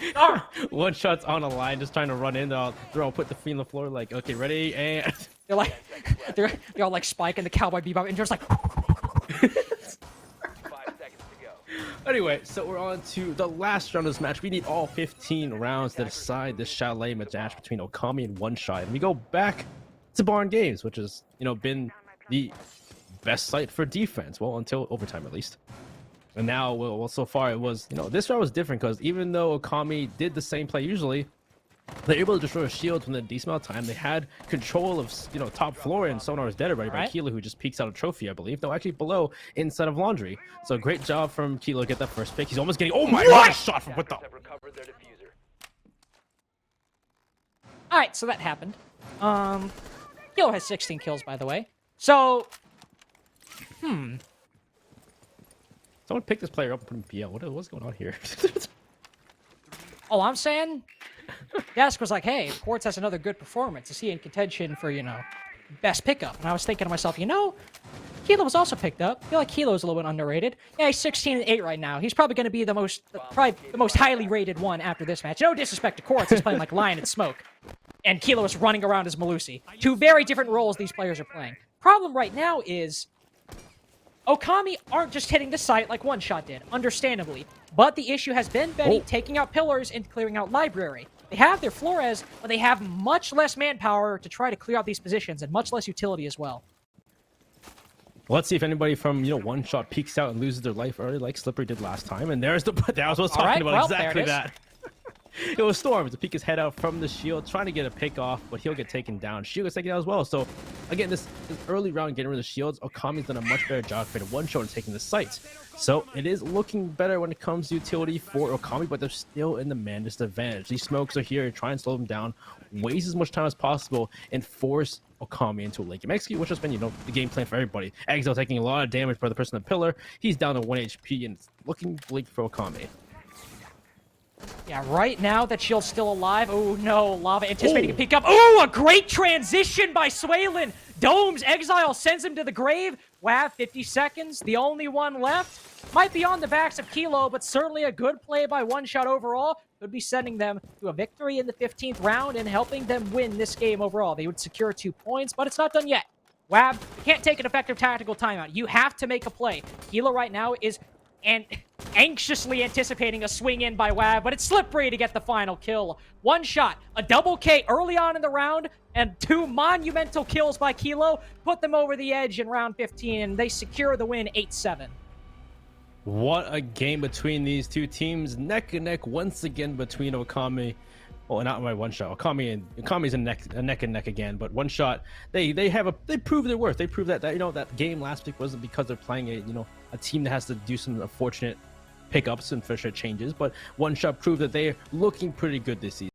start. One shot's on a line, just trying to run in. They're all put the feet on the floor, like, okay, ready and. They're all like spiking the Cowboy Bebop, and just like. 5 seconds to go. Anyway, so we're on to the last round of this match. We need all 15 rounds to decide this chalet match between Ōkami and One Shot, and we go back to Barn Games, which has been the best site for defense, well, until overtime at least. And now, well, so far it was, this round was different because even though Ōkami did the same play usually, they're able to destroy shields within a decent amount of time. They had control of, top floor, and Sonar is dead already by Kilo, who just peeks out a trophy, I believe. No, actually below, inside of Laundry. So great job from Kilo to get that first pick. He's almost getting, oh my god, shot from what the? All right, so that happened. Kilo has 16 kills, by the way. So, Someone pick this player up and put him in PL. What's going on here? All I'm saying, Desk was like, hey, Quartz has another good performance. Is he in contention for, best pickup? And I was thinking to myself, Kilo was also picked up. I feel like Kilo's a little bit underrated. Yeah, he's 16-8 right now. He's probably going to be the most highly rated one after this match. No disrespect to Quartz. He's playing like Lion and Smoke. And Kilo is running around as Malusi. 2 very different roles these players are playing. Problem right now is Ōkami aren't just hitting the site like One Shot did, understandably. But the issue has been Benny taking out pillars and clearing out library. They have their Flores, but they have much less manpower to try to clear out these positions, and much less utility as well. Let's see if anybody from, One Shot peeks out and loses their life early like Slippery did last time. And there's that was what I was talking about, exactly that. It was Storm to peek his head out from the shield, trying to get a pick off, but he'll get taken down. Shield gets taken down as well. So, again, this early round getting rid of the shields, Okami's done a much better job creating One Shot and taking the site. So, it is looking better when it comes to utility for Ōkami, but they're still in the man disadvantage. These smokes are here to try and slow them down, waste as much time as possible, and force Ōkami into a late game execute, which has been, the game plan for everybody. Exile taking a lot of damage by the person in the pillar. He's down to 1 HP, and it's looking bleak for Ōkami. Yeah, right now that shield's still alive. Oh no, Lava anticipating a peek up. Oh, a great transition by Swaylin. Domes, Exile sends him to the grave. Wow, 50 seconds, the only one left. Might be on the backs of Kilo, but certainly a good play by One Shot overall. Could be sending them to a victory in the 15th round and helping them win this game overall. They would secure 2 points, but it's not done yet. Wab, you can't take an effective tactical timeout. You have to make a play. Kilo right now is anxiously anticipating a swing in by Wab, but it's Slippery to get the final kill. One Shot, a double K early on in the round, and 2 monumental kills by Kilo put them over the edge in round 15, and they secure the win 8-7. What a game between these two teams, neck and neck once again between Ōkami. Well, not my One Shot. Okami's a neck and neck again, but One Shot, they proved their worth. They proved that that game last week wasn't because they're playing a team that has to do some unfortunate pickups and for sure changes, but One Shot proved that they're looking pretty good this season.